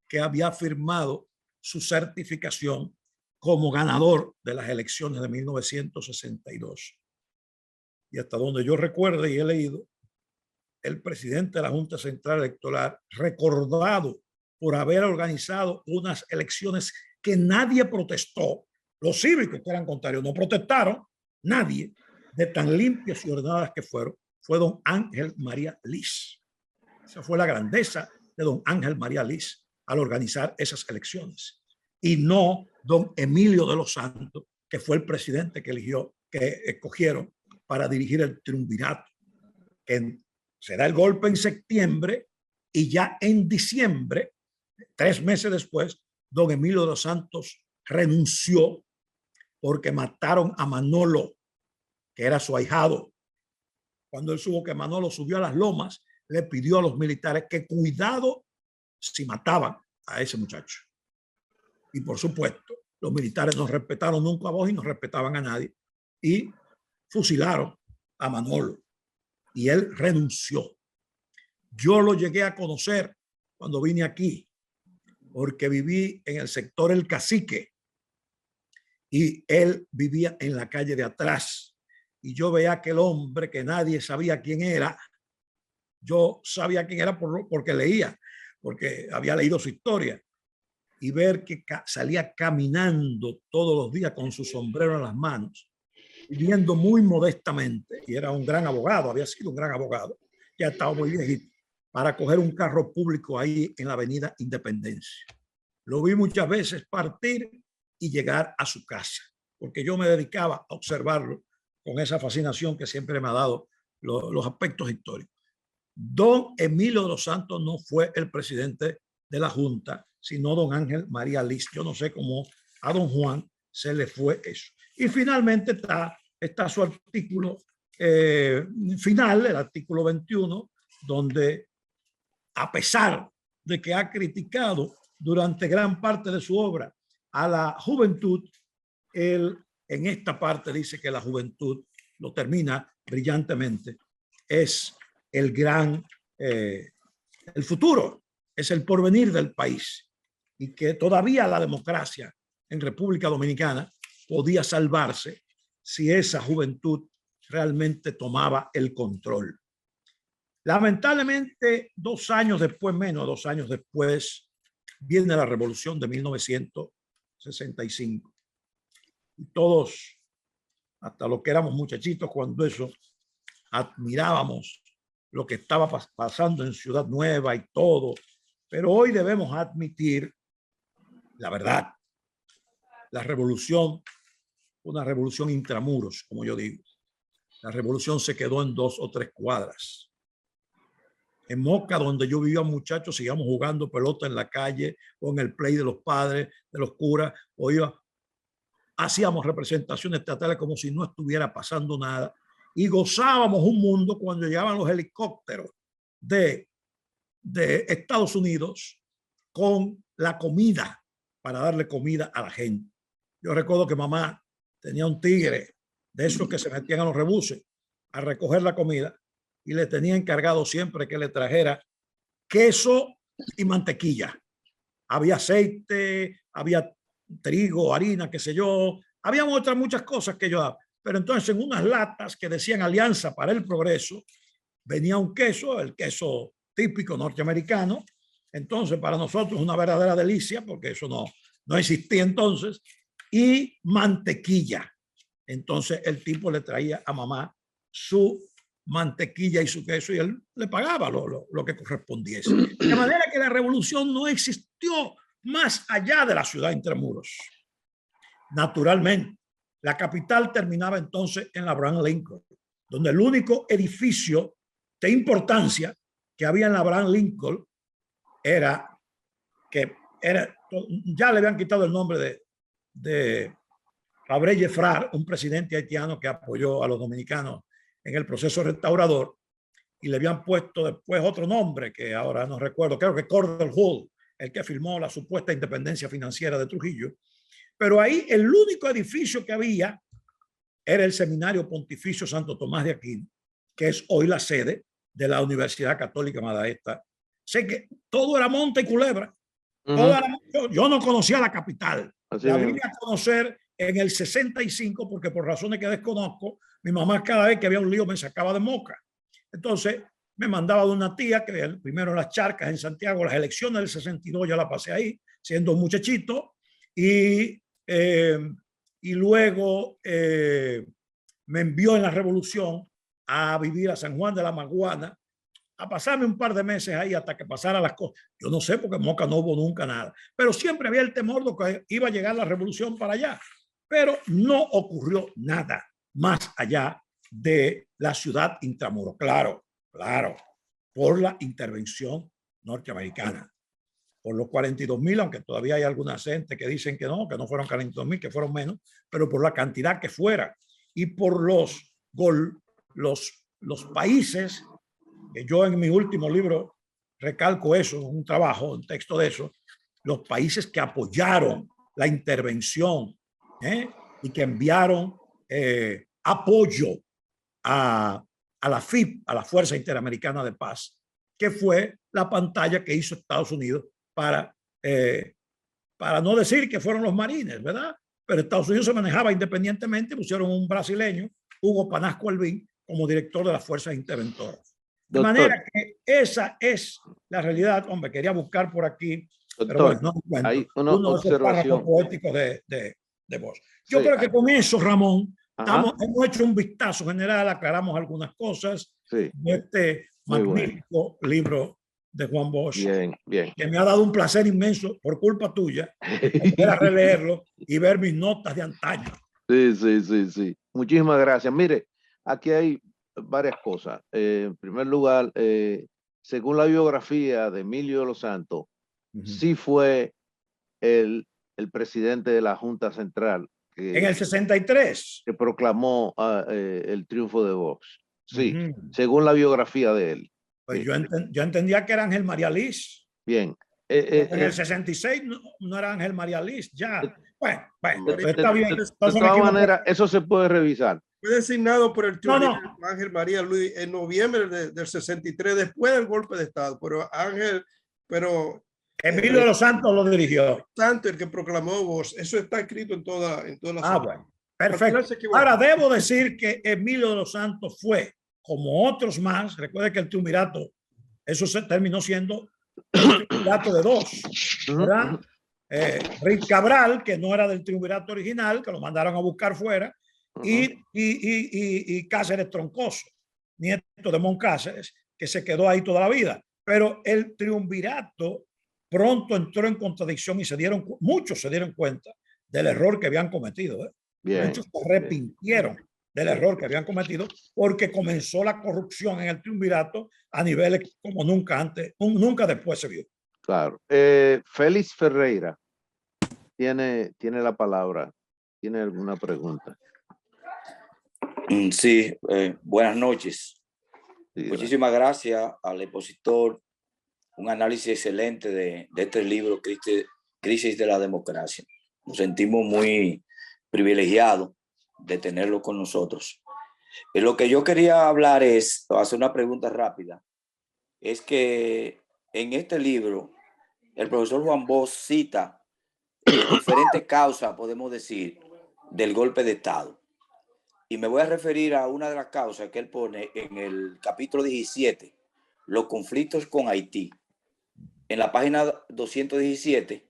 S2: que había firmado su certificación como ganador de las elecciones de 1962. Y hasta donde yo recuerdo y he leído, el presidente de la Junta Central Electoral, recordado por haber organizado unas elecciones que nadie protestó, los cívicos que eran contrarios no protestaron, nadie, de tan limpias y ordenadas que fueron, fue don Ángel María Liz. Esa fue la grandeza de don Ángel María Liz al organizar esas elecciones. Y no don Emilio de los Santos, que fue el presidente que escogieron para dirigir el triunvirato, que se da el golpe en septiembre y ya en diciembre, 3 meses después, don Emilio de los Santos renunció porque mataron a Manolo, que era su ahijado. Cuando él supo que Manolo subió a las lomas, le pidió a los militares que cuidado si mataban a ese muchacho. Y por supuesto, los militares no respetaron nunca a Bosch y no respetaban a nadie. Y fusilaron a Manolo. Y él renunció. Yo lo llegué a conocer cuando vine aquí, porque viví en el sector El Cacique y él vivía en la calle de atrás. Y yo veía a aquel hombre que nadie sabía quién era. Yo sabía quién era porque leía, porque había leído su historia. Y ver que salía caminando todos los días con su sombrero en las manos, viviendo muy modestamente, y era un gran abogado, había sido un gran abogado, ya estaba muy viejito, para coger un carro público ahí en la avenida Independencia. Lo vi muchas veces partir y llegar a su casa, porque yo me dedicaba a observarlo con esa fascinación que siempre me ha dado los aspectos históricos. Don Emilio de los Santos no fue el presidente de la Junta, sino don Ángel María Liz. Yo no sé cómo a don Juan se le fue eso. Y finalmente está su artículo final, el artículo 21, donde a pesar de que ha criticado durante gran parte de su obra a la juventud, él en esta parte dice que la juventud, lo termina brillantemente, es el gran, el futuro, es el porvenir del país y que todavía la democracia en República Dominicana podía salvarse si esa juventud realmente tomaba el control. Lamentablemente, 2 años después, menos 2 años después, viene la revolución de 1965. Y todos, hasta los que éramos muchachitos cuando eso, admirábamos lo que estaba pasando en Ciudad Nueva y todo. Pero hoy debemos admitir la verdad. La revolución, una revolución intramuros, como yo digo. La revolución se quedó en 2 o 3 cuadras. En Moca, donde yo vivía, muchachos, sigamos jugando pelota en la calle o en el play de los padres, de los curas, o iba hacíamos representaciones teatrales como si no estuviera pasando nada y gozábamos un mundo cuando llegaban los helicópteros de Estados Unidos con la comida para darle comida a la gente. Yo recuerdo que mamá tenía un tigre de esos que se metían a los rebuses a recoger la comida y le tenía encargado siempre que le trajera queso y mantequilla. Había aceite, había trigo, harina, qué sé yo. Había otras muchas cosas que yo daba. Pero entonces en unas latas que decían Alianza para el Progreso, venía un queso, el queso típico norteamericano. Entonces para nosotros una verdadera delicia, porque eso no existía entonces. Y mantequilla. Entonces el tipo le traía a mamá su mantequilla y su queso y él le pagaba lo que correspondiese. De manera que la revolución no existió más allá de la ciudad Intramuros. Naturalmente, la capital terminaba entonces en la Abraham Lincoln, donde el único edificio de importancia que había en la Abraham Lincoln era, ya le habían quitado el nombre de Fabre Gefrar, un presidente haitiano que apoyó a los dominicanos en el proceso restaurador, y le habían puesto después otro nombre que ahora no recuerdo, creo que Cordell Hull, el que firmó la supuesta independencia financiera de Trujillo. Pero ahí el único edificio que había era el Seminario Pontificio Santo Tomás de Aquino, que es hoy la sede de la Universidad Católica Madaesta. Sé que todo era monte y culebra. Yo no conocía la capital. La vine a conocer en el 65 porque por razones que desconozco, mi mamá cada vez que había un lío me sacaba de Moca. Entonces me mandaba de una tía que primero en las Charcas en Santiago, las elecciones del 62 yo la pasé ahí, siendo un muchachito, y luego me envió en la revolución a vivir a San Juan de la Maguana, a pasarme un par de meses ahí hasta que pasara las cosas. Yo no sé porque en Moca no hubo nunca nada, pero siempre había el temor de que iba a llegar la revolución para allá, pero no ocurrió nada más allá de la ciudad Intramuros. Claro, por la intervención norteamericana, por los 42,000, aunque todavía hay alguna gente que dicen que no fueron 42,000, que fueron menos, pero por la cantidad que fuera y por los países, que yo en mi último libro recalco eso, un trabajo, un texto de eso, los países que apoyaron la intervención y que enviaron apoyo a la FIP, a la Fuerza Interamericana de Paz, que fue la pantalla que hizo Estados Unidos para no decir que fueron los marines, ¿verdad? Pero Estados Unidos se manejaba independientemente, pusieron un brasileño, Hugo Panasco Alvin, como director de las fuerzas interventoras. De manera que esa es la realidad. Hombre, quería buscar por aquí,
S3: doctor,
S2: pero bueno, no encuentro
S3: hay una
S2: uno de esos párrafos poéticos de vos. Yo creo que con eso, Ramón, hemos hecho un vistazo general, aclaramos algunas cosas de este magnífico libro de Juan Bosch, que me ha dado un placer inmenso por culpa tuya, volver a releerlo y ver mis notas de antaño.
S3: Sí. Muchísimas gracias. Mire, aquí hay varias cosas. En primer lugar, según la biografía de Emilio de los Santos, sí fue el presidente de la Junta Central.
S2: En el 63.
S3: Que proclamó el triunfo de Vox. Sí, según la biografía de él.
S2: Pues yo entendía que era Ángel María Liz.
S3: Bien.
S2: En el 66 no era Ángel María Liz, ya. Bueno, está bien.
S3: De todas maneras, eso se puede revisar.
S6: Fue designado por el triunvirato Ángel María Luis en noviembre del 63, después del golpe de Estado. Pero
S2: Emilio de los Santos lo dirigió.
S6: Santos, el que proclamó Vox. Eso está escrito en toda la
S2: bueno, perfecto. Ahora, debo decir que Emilio de los Santos fue, como otros más, recuerde que el triunvirato, eso se terminó siendo un triunvirato de dos, ¿verdad? Rick Cabral, que no era del triunvirato original, que lo mandaron a buscar fuera, y Cáceres Troncoso, nieto de Moncáceres, que se quedó ahí toda la vida. Pero el triunvirato pronto entró en contradicción y muchos se dieron cuenta del error que habían cometido. Muchos se arrepintieron del error que habían cometido porque comenzó la corrupción en el triunvirato a niveles como nunca antes, nunca después se vio.
S3: Claro. Félix Ferreira tiene la palabra. ¿Tiene alguna pregunta?
S7: Sí, buenas noches.
S3: Sí,
S7: Muchísimas gracias al expositor. Un análisis excelente de este libro, Crisis de la Democracia. Nos sentimos muy privilegiados de tenerlo con nosotros. Lo que yo quería hablar es, hacer una pregunta rápida, es que en este libro el profesor Juan Bosch cita diferentes causas, podemos decir, del golpe de Estado. Y me voy a referir a una de las causas que él pone en el capítulo 17, los conflictos con Haití. En la página 217,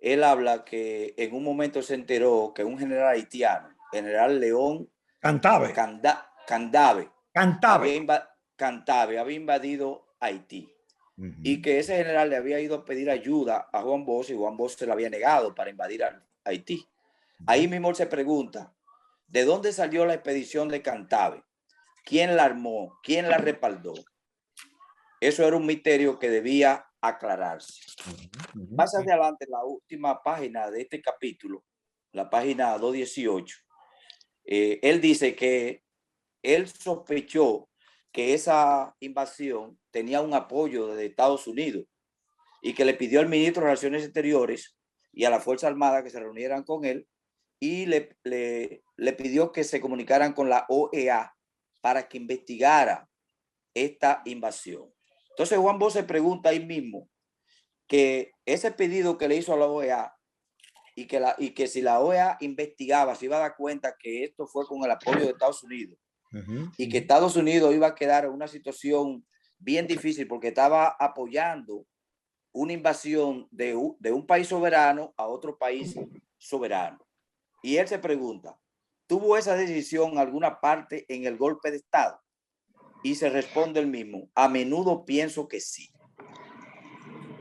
S7: él habla que en un momento se enteró que un general haitiano, general León
S2: Cantave.
S7: Candave,
S2: Cantave.
S7: había invadido Haití. Y que ese general le había ido a pedir ayuda a Juan Bosch y Juan Bosch se le había negado para invadir a Haití. Ahí mismo él se pregunta, ¿de dónde salió la expedición de Cantave? ¿Quién la armó? ¿Quién la respaldó? Eso era un misterio que debía aclararse. Más adelante, en la última página de este capítulo, la página 218, él dice que él sospechó que esa invasión tenía un apoyo de Estados Unidos y que le pidió al ministro de Relaciones Exteriores y a la Fuerza Armada que se reunieran con él y le pidió que se comunicaran con la OEA para que investigara esta invasión. Entonces Juan Bosch se pregunta ahí mismo que ese pedido que le hizo a la OEA y que si la OEA investigaba, se iba a dar cuenta que esto fue con el apoyo de Estados Unidos y que Estados Unidos iba a quedar en una situación bien difícil porque estaba apoyando una invasión de un país soberano a otro país soberano. Y él se pregunta, ¿tuvo esa decisión alguna parte en el golpe de Estado? Y se responde el mismo, a menudo pienso que sí.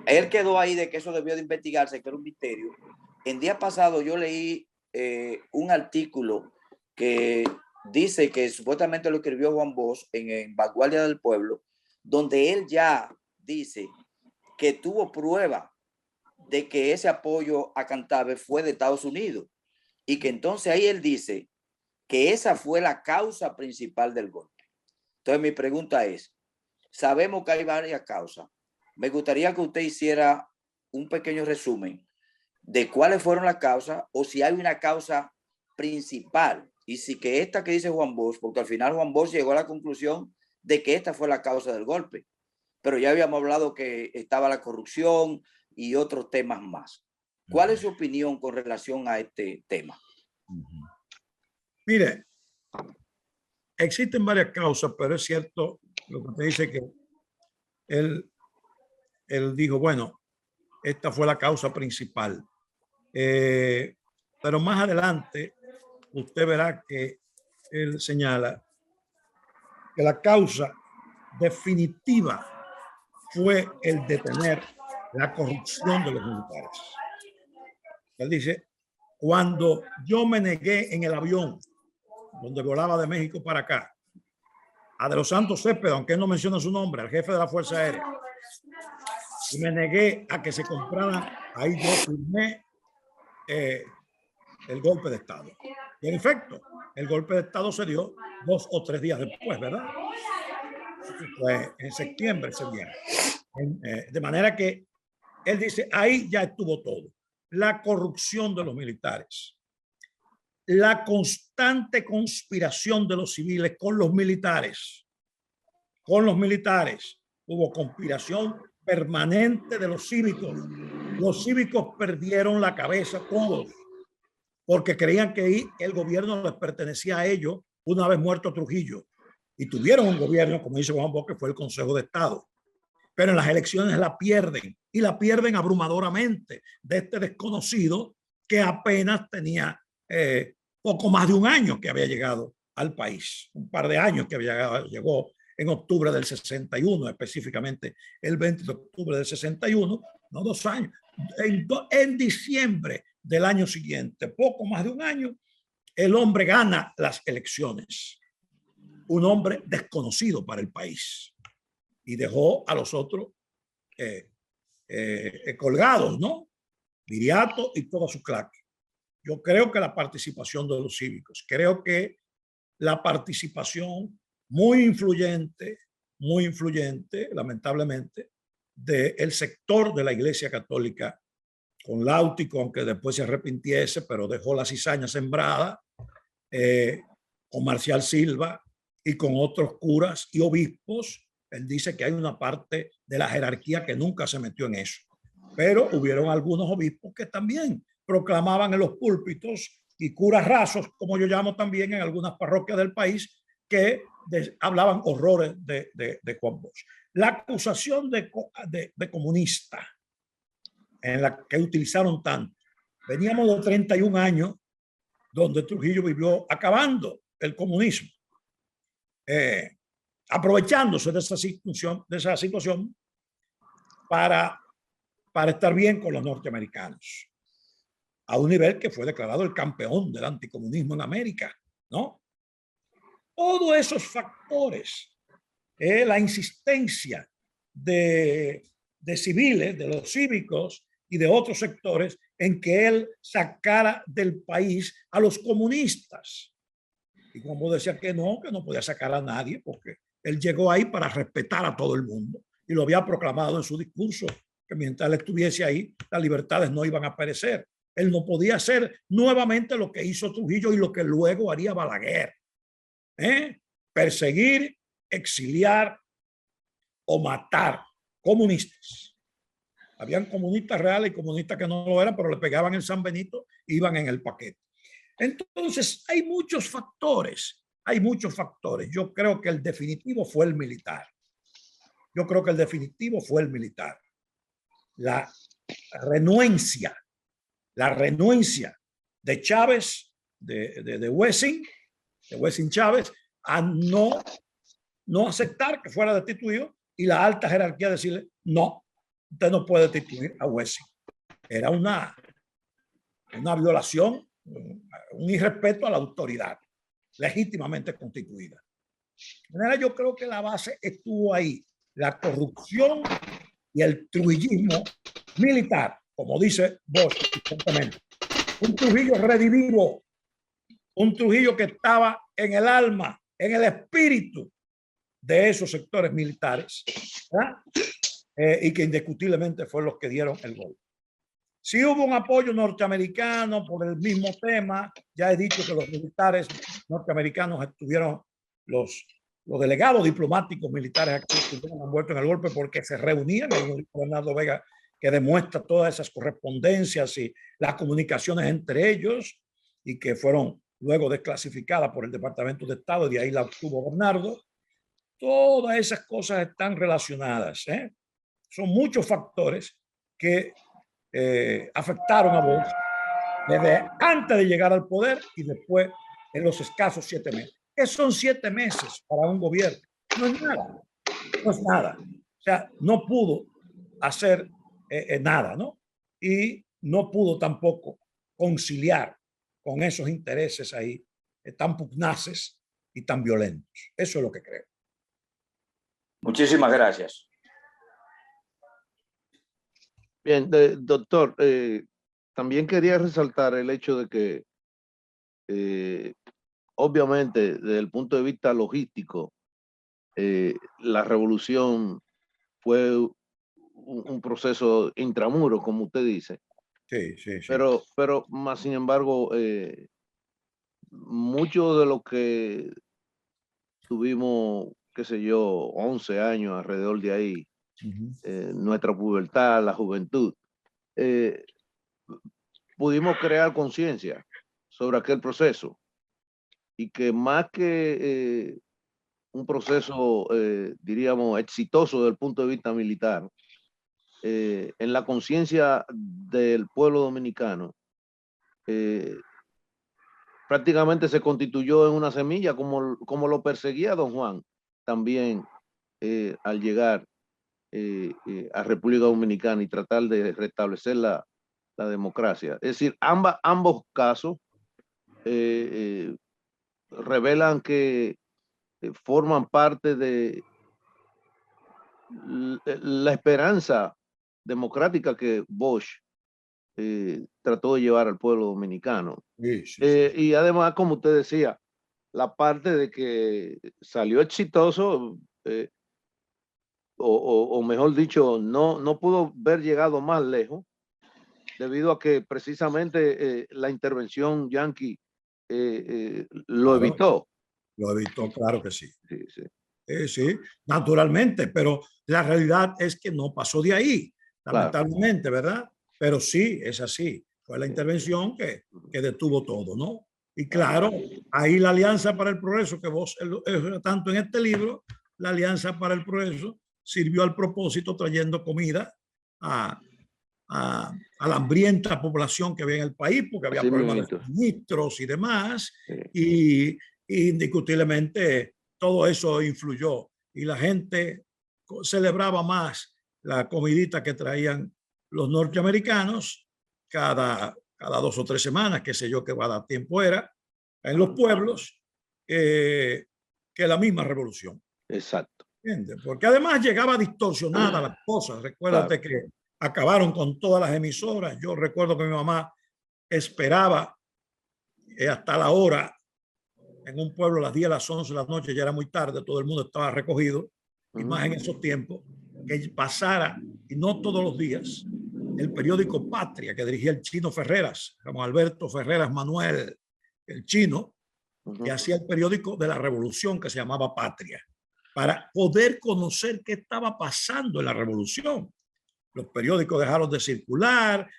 S7: Él quedó ahí de que eso debió de investigarse, que era un misterio. El día pasado yo leí un artículo que dice que supuestamente lo escribió Juan Bosch en Vanguardia del Pueblo, donde él ya dice que tuvo prueba de que ese apoyo a Cantave fue de Estados Unidos y que entonces ahí él dice que esa fue la causa principal del golpe. Entonces mi pregunta es, sabemos que hay varias causas. Me gustaría que usted hiciera un pequeño resumen de cuáles fueron las causas o si hay una causa principal y si que esta que dice Juan Bosch, porque al final Juan Bosch llegó a la conclusión de que esta fue la causa del golpe, pero ya habíamos hablado que estaba la corrupción y otros temas más. ¿Cuál es su opinión con relación a este tema?
S2: Mire, existen varias causas, pero es cierto lo que te dice que él dijo, bueno, esta fue la causa principal. Pero más adelante usted verá que él señala que la causa definitiva fue el detener la corrupción de los militares. Él dice, cuando yo me negué en el avión donde volaba de México para acá, a De los Santos Céspedes, aunque él no menciona su nombre, al jefe de la Fuerza Aérea, y me negué a que se compraran, ahí yo firmé el golpe de Estado. Y en efecto, el golpe de Estado se dio 2 o 3 días después, ¿verdad? Fue en septiembre ese día. De manera que él dice, ahí ya estuvo todo. La corrupción de los militares, la constante conspiración de los civiles con los militares. Con los militares hubo conspiración permanente de los cívicos. Los cívicos perdieron la cabeza todos porque creían que el gobierno les pertenecía a ellos una vez muerto Trujillo. Y tuvieron un gobierno, como dice Juan Bosch, que fue el Consejo de Estado. Pero en las elecciones la pierden y la pierden abrumadoramente de este desconocido que apenas tenía poco más de un año que había llegado al país, un par de años que llegó en octubre del 61, específicamente el 20 de octubre del 61, no 2 años, en diciembre del año siguiente, poco más de un año, el hombre gana las elecciones, un hombre desconocido para el país. Y dejó a los otros colgados, ¿no? Viriato y toda su claque. Yo creo que la participación de los cívicos, creo que la participación muy influyente, lamentablemente, del sector de la Iglesia Católica con Láutico, aunque después se arrepintiese, pero dejó la cizaña sembrada, con Marcial Silva y con otros curas y obispos. Él dice que hay una parte de la jerarquía que nunca se metió en eso, pero hubieron algunos obispos que también proclamaban en los púlpitos, y curas rasos, como yo llamo también en algunas parroquias del país, que hablaban horrores de Juan Bosch. La acusación de comunista, en la que utilizaron tanto, veníamos de 31 años donde Trujillo vivió acabando el comunismo, aprovechándose de esa situación para estar bien con los norteamericanos, a un nivel que fue declarado el campeón del anticomunismo en América, ¿no? Todos esos factores, la insistencia de civiles, de los cívicos y de otros sectores en que él sacara del país a los comunistas. Y como decía que no podía sacar a nadie, porque él llegó ahí para respetar a todo el mundo y lo había proclamado en su discurso, que mientras él estuviese ahí, las libertades no iban a perecer. Él no podía hacer nuevamente lo que hizo Trujillo y lo que luego haría Balaguer. Perseguir, exiliar o matar comunistas. Habían comunistas reales y comunistas que no lo eran, pero le pegaban el San Benito e iban en el paquete. Entonces, hay muchos factores. Yo creo que el definitivo fue el militar. La renuencia de Chávez, de Wessing Chávez, a no aceptar que fuera destituido, y la alta jerarquía decirle, no, usted no puede destituir a Wessing. Era una violación, un irrespeto a la autoridad legítimamente constituida. De manera, yo creo que la base estuvo ahí, la corrupción y el trujillismo militar, como dice Bosch, un Trujillo redivivo, un Trujillo que estaba en el alma, en el espíritu de esos sectores militares, y que indiscutiblemente fueron los que dieron el golpe. Sí hubo un apoyo norteamericano por el mismo tema. Ya he dicho que los militares norteamericanos estuvieron, los delegados diplomáticos militares aquí estuvieron envueltos en el golpe porque se reunían. El Bernardo Vega, que demuestra todas esas correspondencias y las comunicaciones entre ellos, y que fueron luego desclasificadas por el Departamento de Estado, y de ahí la obtuvo Bernardo. Todas esas cosas están relacionadas. Son muchos factores que afectaron a Bosch desde antes de llegar al poder y después en los escasos 7 meses. ¿Qué son 7 meses para un gobierno? No es nada. O sea, no pudo hacer nada, ¿no? Y no pudo tampoco conciliar con esos intereses ahí tan pugnaces y tan violentos. Eso es lo que creo.
S7: Muchísimas gracias.
S3: Bien, doctor, también quería resaltar el hecho de que, obviamente, desde el punto de vista logístico, la revolución fue un proceso intramuro, como usted dice.
S2: Sí.
S3: Pero más sin embargo, mucho de lo que tuvimos, qué sé yo, 11 años alrededor de ahí, nuestra pubertad, la juventud, pudimos crear conciencia sobre aquel proceso, y que más que un proceso, diríamos, exitoso desde el punto de vista militar, en la conciencia del pueblo dominicano, prácticamente se constituyó en una semilla, como lo perseguía don Juan también al llegar a República Dominicana y tratar de restablecer la democracia. Es decir, ambos casos revelan que forman parte de la esperanza democrática que Bosch trató de llevar al pueblo dominicano.
S2: Sí, sí,
S3: Y además, como usted decía, la parte de que salió exitoso, o mejor dicho, no pudo haber llegado más lejos, debido a que precisamente la intervención yanqui lo
S2: claro,
S3: evitó.
S2: lo evitó, claro que sí.
S3: Sí, sí.
S2: Sí, naturalmente, pero la realidad es que no pasó de ahí, lamentablemente, ¿verdad? Pero sí, es así. Fue la intervención que detuvo todo, ¿no? Y claro, ahí la Alianza para el Progreso, que vos, tanto en este libro, la Alianza para el Progreso sirvió al propósito trayendo comida a, a la hambrienta población que había en el país, porque había
S3: Así
S2: problemas de
S3: mismito.
S2: suministros y demás,
S3: Sí.
S2: y indiscutiblemente todo eso influyó y la gente celebraba más la comidita que traían los norteamericanos cada 2 o 3 semanas, qué sé yo, qué cada tiempo era, en los pueblos, que la misma revolución.
S3: Exacto.
S2: ¿Entiendes? Porque además llegaba distorsionada las cosas. Recuérdate que acabaron con todas las emisoras. Yo recuerdo que mi mamá esperaba hasta la hora en un pueblo a las 10, a las 11 de la noche, ya era muy tarde, todo el mundo estaba recogido, y más en esos tiempos, que pasara, y no todos los días, el periódico Patria, que dirigía el Chino Ferreras, como Alberto Ferreras Manuel, el chino, que hacía el periódico de la revolución que se llamaba Patria, para poder conocer qué estaba pasando en la revolución. Los periódicos dejaron de circular,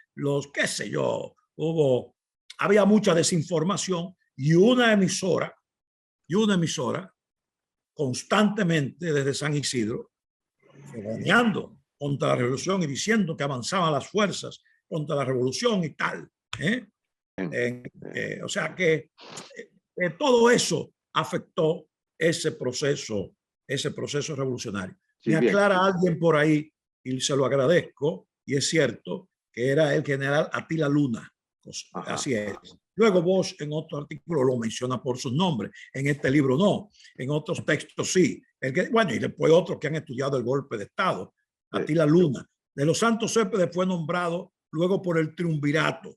S2: qué sé yo, había mucha desinformación y una emisora constantemente desde San Isidro, fogoneando contra la revolución y diciendo que avanzaban las fuerzas contra la revolución y tal. O sea que todo eso afectó ese proceso revolucionario.
S3: Sí,
S2: Me
S3: bien.
S2: aclara alguien por ahí, y se lo agradezco, y es cierto, que era el general Atila Luna. Así es. Luego vos en otro artículo lo menciona por sus nombres, en este libro no, en otros textos sí. Bueno, y después otros que han estudiado el golpe de Estado. Atila Luna. De los Santos Céspedes fue nombrado luego por el triunvirato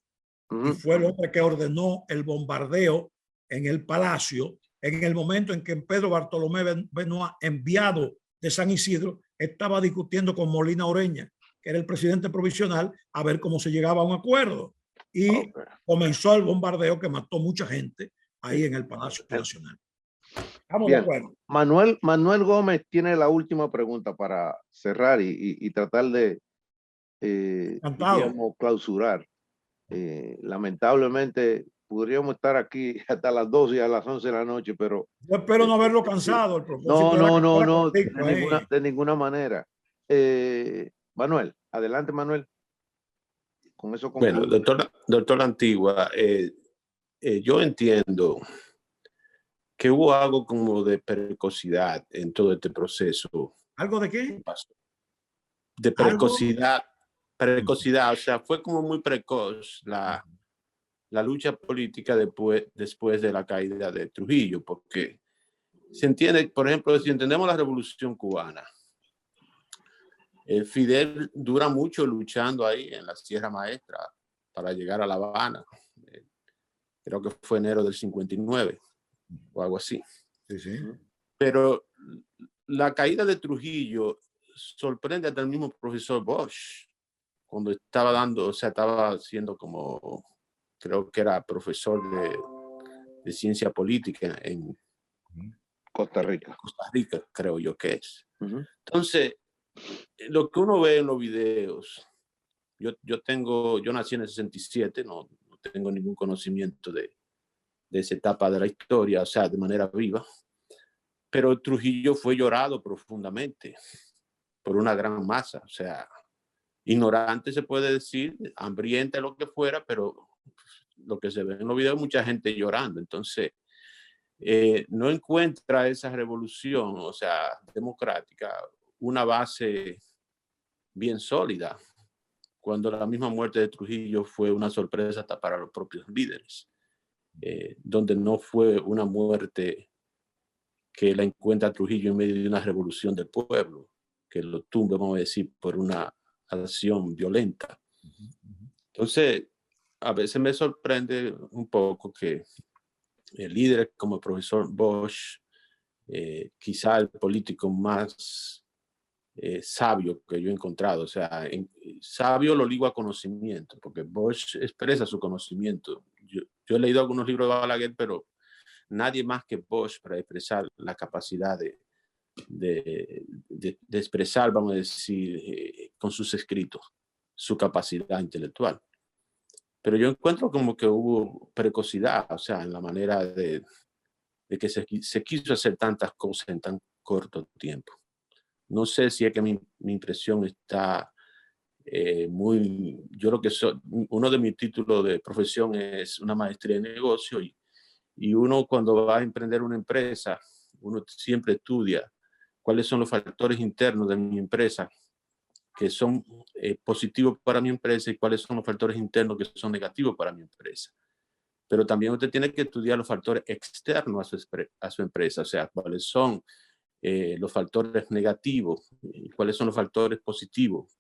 S2: y fue el hombre que ordenó el bombardeo en el palacio en el momento en que Pedro Bartolomé Benoit, enviado de San Isidro, estaba discutiendo con Molina Oreña, que era el presidente provisional, a ver cómo se llegaba a un acuerdo. Y comenzó el bombardeo que mató mucha gente ahí en el Palacio Nacional. Estamos de acuerdo.
S3: Manuel Gómez tiene la última pregunta para cerrar y tratar de digamos, clausurar. Lamentablemente podríamos estar aquí hasta las 12 y a las 11 de la noche, pero
S2: yo espero no haberlo cansado. El
S3: no, de ninguna manera. Manuel, adelante, Manuel. Con eso concluyo.
S8: Bueno, doctor Antigua, yo entiendo que hubo algo como de precocidad en todo este proceso.
S2: ¿Algo de qué?
S8: De precocidad. Precocidad, o sea, fue como muy precoz la lucha política después de la caída de Trujillo, porque se entiende, por ejemplo, si entendemos la Revolución Cubana, Fidel dura mucho luchando ahí en la Sierra Maestra para llegar a La Habana. Creo que fue enero del 59 o algo así.
S2: Sí, sí.
S8: Pero la caída de Trujillo sorprende hasta el mismo profesor Bosch, cuando estaba siendo como, creo que era profesor de ciencia política en
S3: Costa Rica.
S8: Costa Rica, creo yo que es. Entonces, lo que uno ve en los videos, yo nací en el 67, no tengo ningún conocimiento de esa etapa de la historia, o sea, de manera viva, pero Trujillo fue llorado profundamente por una gran masa, o sea, ignorante se puede decir, hambrienta, lo que fuera, pero lo que se ve en los videos, mucha gente llorando. Entonces, no encuentra esa revolución, o sea, democrática, una base bien sólida, cuando la misma muerte de Trujillo fue una sorpresa hasta para los propios líderes, donde no fue una muerte que la encuentra Trujillo en medio de una revolución del pueblo, que lo tumbe, vamos a decir, por una acción violenta, Entonces, a veces me sorprende un poco que líderes como el profesor Bosch, quizá el político más sabio que yo he encontrado, o sea, sabio lo ligo a conocimiento, porque Bosch expresa su conocimiento. Yo he leído algunos libros de Balaguer, pero nadie más que Bosch para expresar la capacidad de expresar, vamos a decir, con sus escritos, su capacidad intelectual. Pero yo encuentro como que hubo precocidad, o sea, en la manera de que se quiso hacer tantas cosas en tan corto tiempo. No sé si es que mi impresión está muy... Yo lo que soy, uno de mis títulos de profesión es una maestría en negocio y uno cuando va a emprender una empresa, uno siempre estudia cuáles son los factores internos de mi empresa que son positivos para mi empresa y cuáles son los factores internos que son negativos para mi empresa. Pero también usted tiene que estudiar los factores externos a su empresa, o sea, cuáles son los factores negativos y cuáles son los factores positivos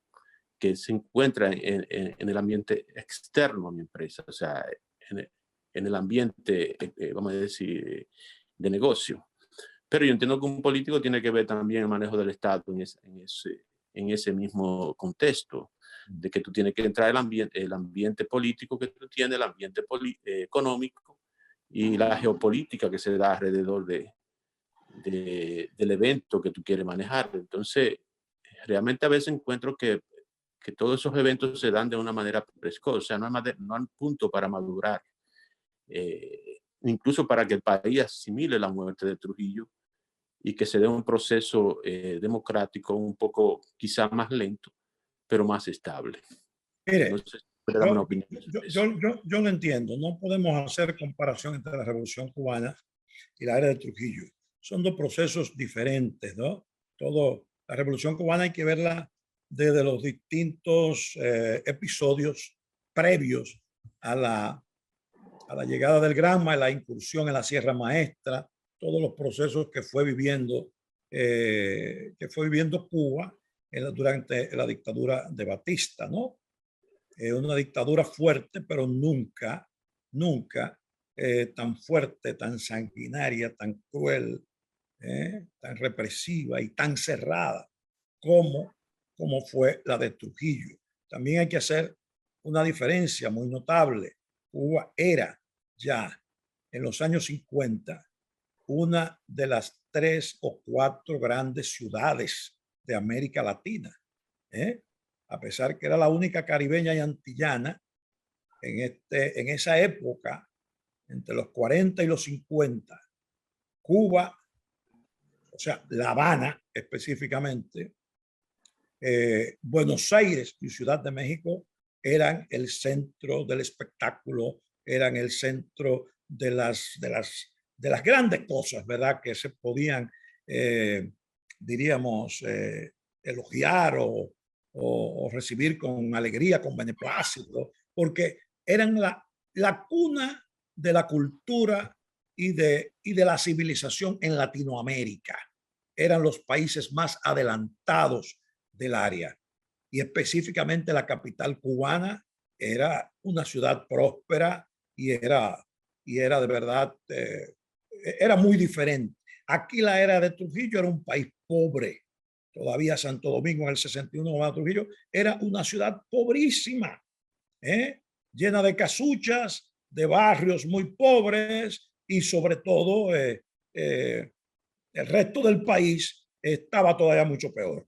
S8: que se encuentran en el ambiente externo a mi empresa, o sea, en el ambiente, vamos a decir, de negocio. Pero yo entiendo que un político tiene que ver también el manejo del Estado en ese mismo contexto, de que tú tienes que entrar el ambiente político que tú tienes, el ambiente económico y la geopolítica que se da alrededor del evento que tú quieres manejar. Entonces, realmente a veces encuentro que todos esos eventos se dan de una manera precoz, o sea, no hay punto para madurar, incluso para que el país asimile la muerte de Trujillo y que se dé un proceso democrático un poco quizá más lento, pero más estable.
S2: Mire,
S8: no sé si
S2: yo lo entiendo. No podemos hacer comparación entre la Revolución Cubana y la era de Trujillo. Son dos procesos diferentes, ¿no? La Revolución Cubana hay que verla desde los distintos episodios previos a la llegada del Granma, a la incursión en la Sierra Maestra, todos los procesos que fue viviendo Cuba durante la dictadura de Batista, ¿no? Una dictadura fuerte, pero nunca tan fuerte, tan sanguinaria, tan cruel, tan represiva y tan cerrada como fue la de Trujillo. También hay que hacer una diferencia muy notable. Cuba era ya en los años 50 una de las 3 o 4 grandes ciudades de América Latina. A pesar que era la única caribeña y antillana en esa época, entre los 40 y los 50, Cuba, o sea, La Habana específicamente, Buenos Aires y Ciudad de México eran el centro del espectáculo, eran el centro de las grandes cosas, ¿verdad? Que se podían, diríamos, elogiar o recibir con alegría, con beneplácito, porque eran la cuna de la cultura y de la civilización en Latinoamérica. Eran los países más adelantados del área. Y específicamente la capital cubana era una ciudad próspera y era de verdad, era muy diferente. Aquí la era de Trujillo era un país pobre. Todavía Santo Domingo en el 61, Trujillo era una ciudad pobrísima, llena de casuchas, de barrios muy pobres y sobre todo el resto del país estaba todavía mucho peor.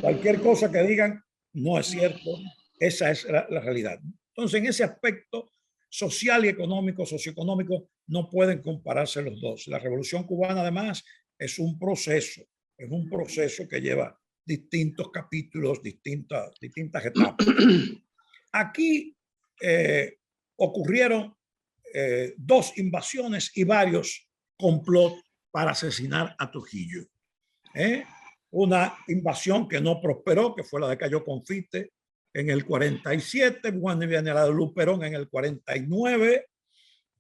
S2: Cualquier cosa que digan no es cierto, esa es la realidad. Entonces, en ese aspecto social y económico, socioeconómico, no pueden compararse los dos. La Revolución Cubana, además, es un proceso que lleva distintos capítulos, distintas etapas. Aquí ocurrieron 2 invasiones y varios complots para asesinar a Trujillo. Una invasión que no prosperó, que fue la de Cayo Confite en el 47, bueno, viene la de Luperón en el 49,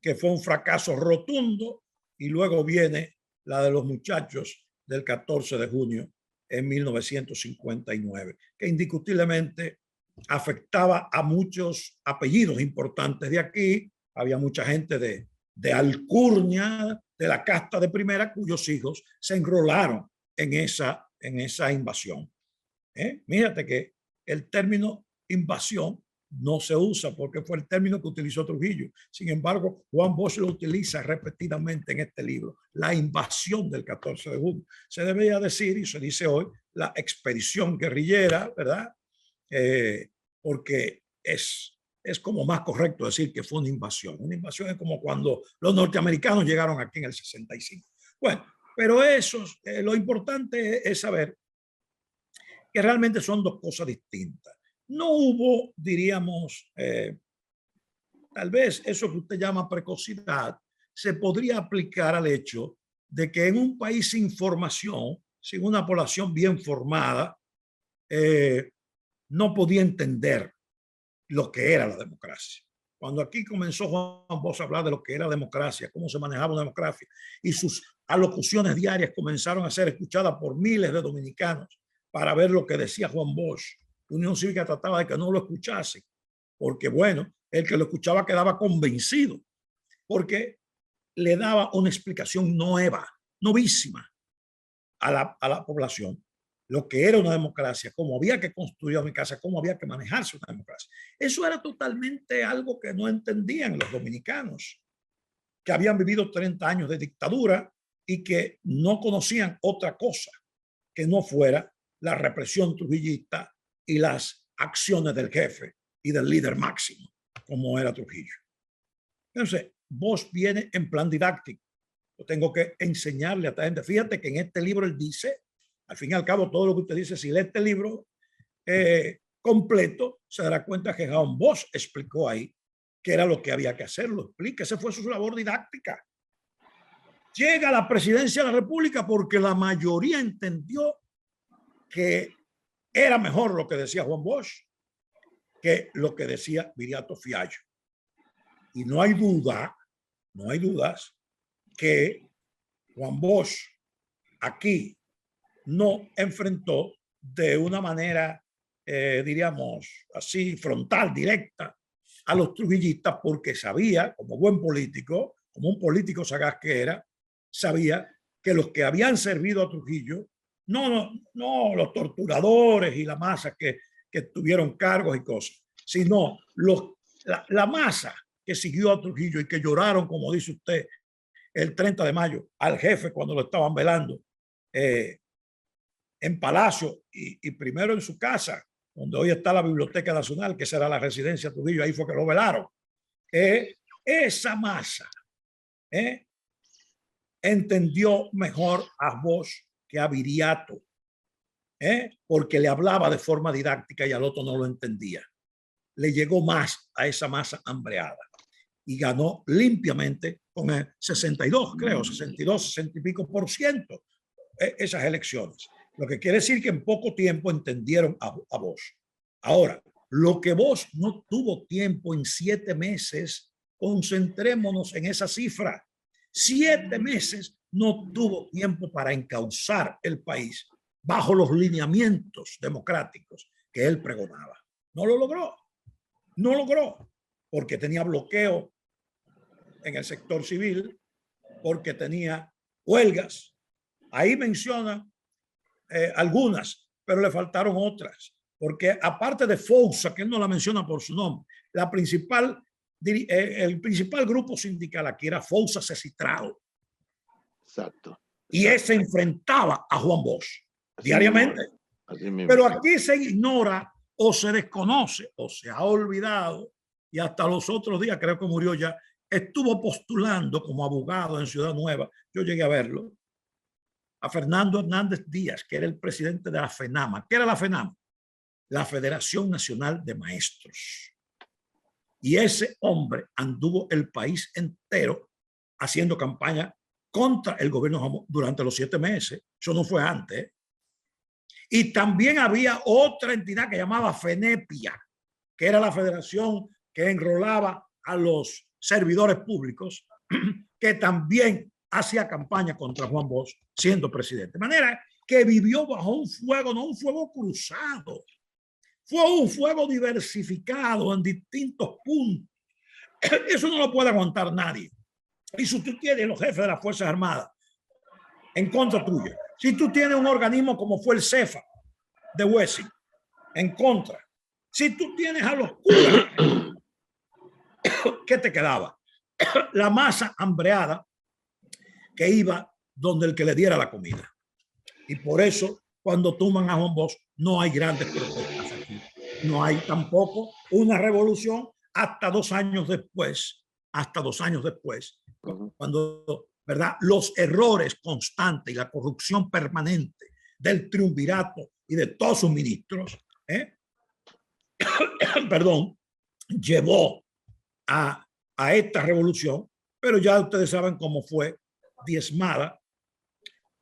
S2: que fue un fracaso rotundo, y luego viene la de los muchachos del 14 de junio en 1959, que indiscutiblemente afectaba a muchos apellidos importantes de aquí. Había mucha gente de alcurnia, de la casta de primera, cuyos hijos se enrolaron en esa invasión. Fíjate que el término invasión no se usa porque fue el término que utilizó Trujillo. Sin embargo, Juan Bosch lo utiliza repetidamente en este libro, la invasión del 14 de junio. Se debería decir, y se dice hoy, la expedición guerrillera, ¿verdad? Porque es como más correcto decir que fue una invasión. Una invasión es como cuando los norteamericanos llegaron aquí en el 65. Bueno, pero lo importante es saber que realmente son dos cosas distintas. No hubo, diríamos, tal vez eso que usted llama precocidad, se podría aplicar al hecho de que en un país sin formación, sin una población bien formada, no podía entender lo que era la democracia. Cuando aquí comenzó Juan Bosch a hablar de lo que era democracia, cómo se manejaba una democracia, y sus alocuciones diarias comenzaron a ser escuchadas por miles de dominicanos para ver lo que decía Juan Bosch, Unión Cívica trataba de que no lo escuchase, porque bueno, el que lo escuchaba quedaba convencido, porque le daba una explicación nueva, novísima a la población, lo que era una democracia, cómo había que construir una casa, cómo había que manejarse una democracia. Eso era totalmente algo que no entendían los dominicanos, que habían vivido 30 años de dictadura y que no conocían otra cosa que no fuera la represión trujillista y las acciones del jefe y del líder máximo, como era Trujillo. Entonces, Bosch viene en plan didáctico. Yo tengo que enseñarle a esta gente. Fíjate que en este libro él dice, al fin y al cabo, todo lo que usted dice, si lee este libro completo, se dará cuenta que Juan Bosch explicó ahí qué era lo que había que hacer. Lo explica. Esa fue su labor didáctica. Llega a la presidencia de la República porque la mayoría entendió que era mejor lo que decía Juan Bosch que lo que decía Viriato Fiallo. Y no hay dudas que Juan Bosch aquí no enfrentó de una manera, diríamos así, frontal, directa, a los trujillistas, porque sabía, como buen político, como un político sagaz que era, sabía que los que habían servido a Trujillo, no los torturadores y la masa que tuvieron cargos y cosas, sino la masa que siguió a Trujillo y que lloraron, como dice usted, el 30 de mayo al jefe cuando lo estaban velando en Palacio y primero en su casa, donde hoy está la Biblioteca Nacional, que será la residencia de Trujillo, ahí fue que lo velaron. Esa masa entendió mejor a Bosch que a Viriato, porque le hablaba de forma didáctica y al otro no lo entendía. Le llegó más a esa masa hambreada y ganó limpiamente con el 62, creo, 62, 60 y pico % esas elecciones. Lo que quiere decir que en poco tiempo entendieron a Bosch. Ahora, lo que Bosch no tuvo tiempo en 7 meses, concentrémonos en esa cifra. 7 meses no tuvo tiempo para encauzar el país bajo los lineamientos democráticos que él pregonaba. No lo logró. No logró porque tenía bloqueo en el sector civil, porque tenía huelgas. Ahí menciona algunas, pero le faltaron otras, porque aparte de Fousa, que él no la menciona por su nombre, el principal grupo sindical aquí era Fousa Cecitrao.
S3: Exacto.
S2: Y ese enfrentaba a Juan Bosch diariamente.
S3: Así mismo.
S2: Pero aquí se ignora o se desconoce o se ha olvidado, y hasta los otros días, creo que murió ya, estuvo postulando como abogado en Ciudad Nueva, yo llegué a verlo, a Fernando Hernández Díaz, que era el presidente de la FENAMA. ¿Qué era la FENAMA? La Federación Nacional de Maestros. Y ese hombre anduvo el país entero haciendo campaña contra el gobierno durante los 7 meses. Eso no fue antes. Y también había otra entidad que llamaba FENEPIA, que era la federación que enrolaba a los servidores públicos, que también hacía campaña contra Juan Bosch siendo presidente. De manera que vivió bajo un fuego, no un fuego cruzado, Fue un fuego diversificado en distintos puntos. Eso no lo puede aguantar nadie. Y si tú tienes los jefes de las Fuerzas Armadas en contra tuya, si tú tienes un organismo como fue el CEFA de Wessing en contra, si tú tienes a los curas, ¿qué te quedaba? La masa hambreada que iba donde el que le diera la comida. Y por eso, cuando toman a Juan Bosch, no hay grandes protestas aquí. No hay tampoco una revolución hasta 2 años después, cuando, ¿verdad?, los errores constantes y la corrupción permanente del triunvirato y de todos sus ministros, perdón, llevó a esta revolución, pero ya ustedes saben cómo fue diezmada,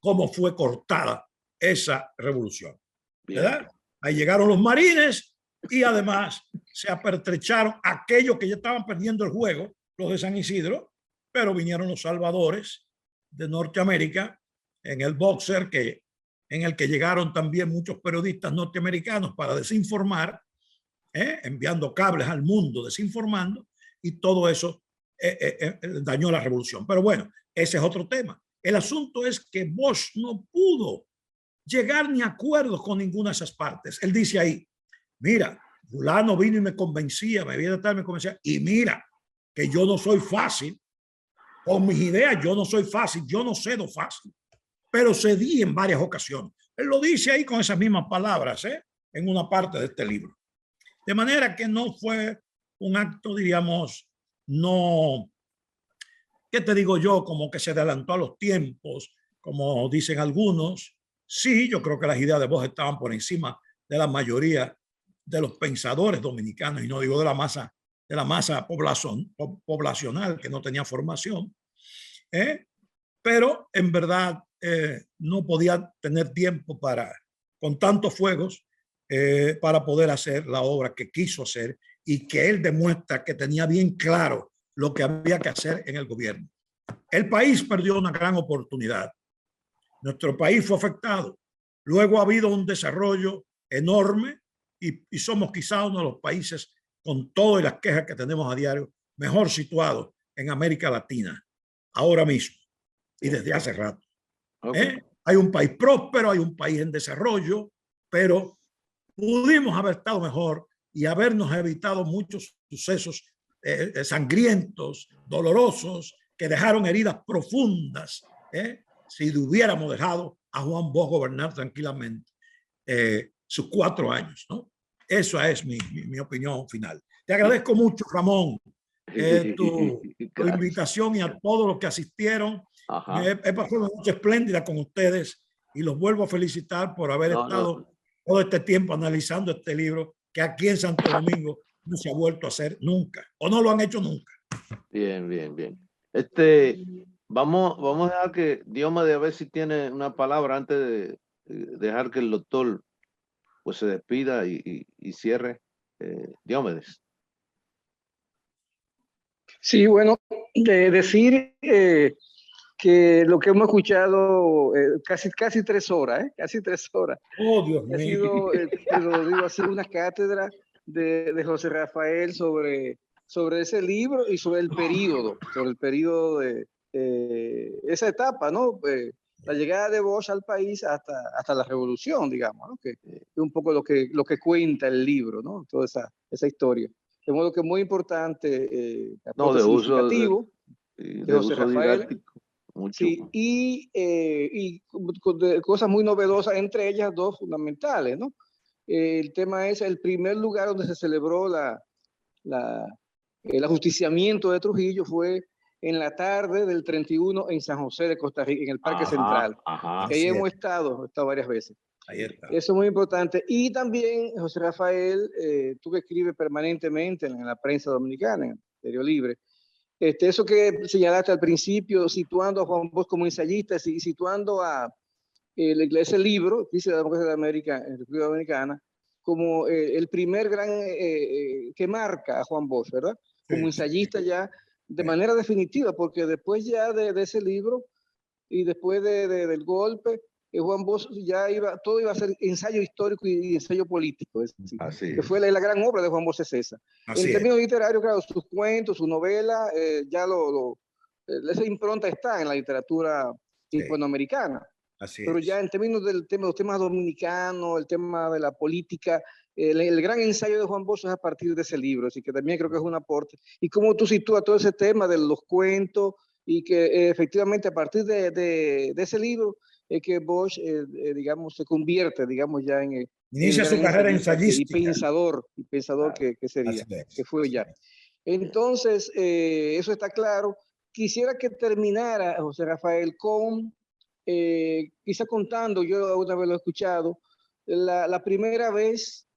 S2: cómo fue cortada esa revolución, ¿verdad? Ahí llegaron los marines y además se apertrecharon aquellos que ya estaban perdiendo el juego, los de San Isidro, pero vinieron los salvadores de Norteamérica en el Boxer, en el que llegaron también muchos periodistas norteamericanos para desinformar, enviando cables al mundo, desinformando, y todo eso dañó la revolución. Pero bueno, ese es otro tema. El asunto es que Bosch no pudo llegar ni a acuerdos con ninguna de esas partes. Él dice ahí, mira, fulano vino y me convencía, me viene a estar, me convencía, y mira, que yo no soy fácil, con mis ideas yo no soy fácil, yo no cedo fácil, pero cedí en varias ocasiones. Él lo dice ahí con esas mismas palabras, en una parte de este libro. De manera que no fue un acto, diríamos, no, ¿qué te digo yo? Como que se adelantó a los tiempos, como dicen algunos. Sí, yo creo que las ideas de Bosch estaban por encima de la mayoría de los pensadores dominicanos, y no digo de la masa poblacional que no tenía formación, pero en verdad no podía tener tiempo con tantos fuegos, para poder hacer la obra que quiso hacer y que él demuestra que tenía bien claro lo que había que hacer en el gobierno. El país perdió una gran oportunidad. Nuestro país fue afectado. Luego ha habido un desarrollo enorme y somos quizá uno de los países, con todas las quejas que tenemos a diario, mejor situados en América Latina, ahora mismo y desde hace rato. Hay un país próspero, hay un país en desarrollo, pero pudimos haber estado mejor y habernos evitado muchos sucesos sangrientos, dolorosos, que dejaron heridas profundas, si hubiéramos dejado a Juan Bosch gobernar tranquilamente sus 4 años, ¿no? Esa es mi opinión final. Te agradezco mucho, Ramón, tu invitación, y a todos los que asistieron. He pasado una noche espléndida con ustedes y los vuelvo a felicitar por haber estado todo este tiempo analizando este libro que aquí en Santo Domingo no se ha vuelto a hacer nunca, o no lo han hecho nunca.
S3: Bien, bien, bien. Vamos a dejar que Diomedes, a ver si tiene una palabra antes de dejar que el doctor pues se despida y cierre. Diomedes.
S4: Sí, bueno, decir que lo que hemos escuchado casi 3 horas, casi 3 horas.
S2: Oh, Dios mío.
S4: Ha sido, te lo digo, ha sido una cátedra de José Rafael sobre ese libro y sobre el periodo de esa etapa, ¿no? La llegada de Bosch al país hasta la revolución, digamos, ¿no? Que es un poco lo que cuenta el libro, ¿no? Toda esa historia. De modo que es muy importante, de uso didáctico. Mucho. Sí, y cosas muy novedosas, entre ellas 2 fundamentales, ¿no? El tema es el primer lugar donde se celebró el ajusticiamiento de Trujillo fue en la tarde del 31 en San José de Costa Rica, en el Parque Central. Que ahí hemos estado varias veces. Ahí está. Eso es muy importante. Y también José Rafael, tú que escribes permanentemente en la prensa dominicana, en el Diario Libre, eso que señalaste al principio, situando a Juan Bosch como ensayista y situando ese libro, dice la Democracia de América en República Dominicana, como el primer gran que marca a Juan Bosch, ¿verdad? Como ensayista ya de manera definitiva, porque después ya de ese libro y después del golpe, Juan Bosch ya todo iba a ser ensayo histórico y ensayo político. Es decir,
S2: Así
S4: que
S2: es.
S4: fue la gran obra de Juan Bosch es esa.
S2: Así
S4: En
S2: es.
S4: términos literarios, claro, sus cuentos, su novela, ya esa impronta está en la literatura hispanoamericana.
S2: Así
S4: Pero
S2: es.
S4: ya en términos del tema, los temas dominicanos, el tema de la política, el gran ensayo de Juan Bosch es a partir de ese libro, así que también creo que es un aporte. Y cómo tú sitúas todo ese tema de los cuentos y que efectivamente a partir de ese libro es que Bosch, digamos, se convierte, digamos, ya en
S2: Inicia su carrera ensayística.
S4: y pensador
S2: Claro.
S4: que sería,
S2: Así es.
S4: que fue
S2: Así
S4: ya.
S2: es.
S4: Entonces, eso está claro. Quisiera que terminara, José Rafael, con, quizá contando, yo una vez lo he escuchado, la primera vez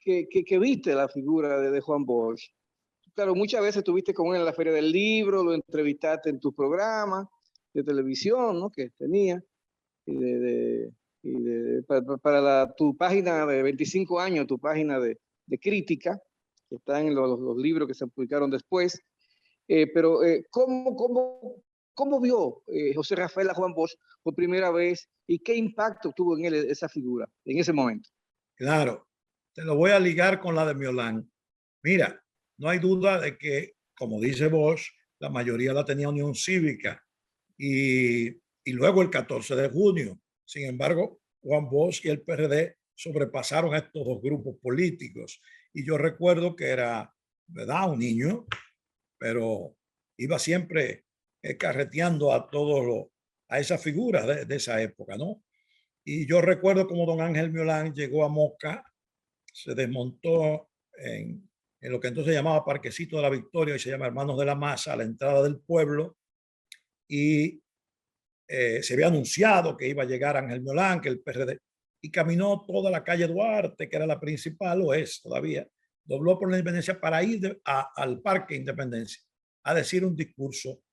S4: que viste la figura de Juan Bosch. Claro, muchas veces estuviste con él en la Feria del Libro, lo entrevistaste en tu programa de televisión, ¿no? Que tenía, para tu página de 25 años, tu página de crítica, que están en los libros que se publicaron después. Pero, ¿cómo vio José Rafael a Juan Bosch por primera vez y qué impacto tuvo en él esa figura en ese momento?
S2: Claro, te lo voy a ligar con la de Miolán. Mira, no hay duda de que, como dice Bosch, la mayoría la tenía Unión Cívica y luego el 14 de junio. Sin embargo, Juan Bosch y el PRD sobrepasaron a estos dos grupos políticos. Y yo recuerdo que era, ¿verdad?, un niño, pero iba siempre carreteando a esas figuras de esa época, ¿no? Y yo recuerdo como don Ángel Miolán llegó a Moca, se desmontó en lo que entonces se llamaba Parquecito de la Victoria y se llama Hermanos de la Masa, a la entrada del pueblo, y se había anunciado que iba a llegar Ángel Miolán, que el PRD, y caminó toda la calle Duarte, que era la principal, o es todavía, dobló por la Independencia para ir al Parque Independencia a decir un discurso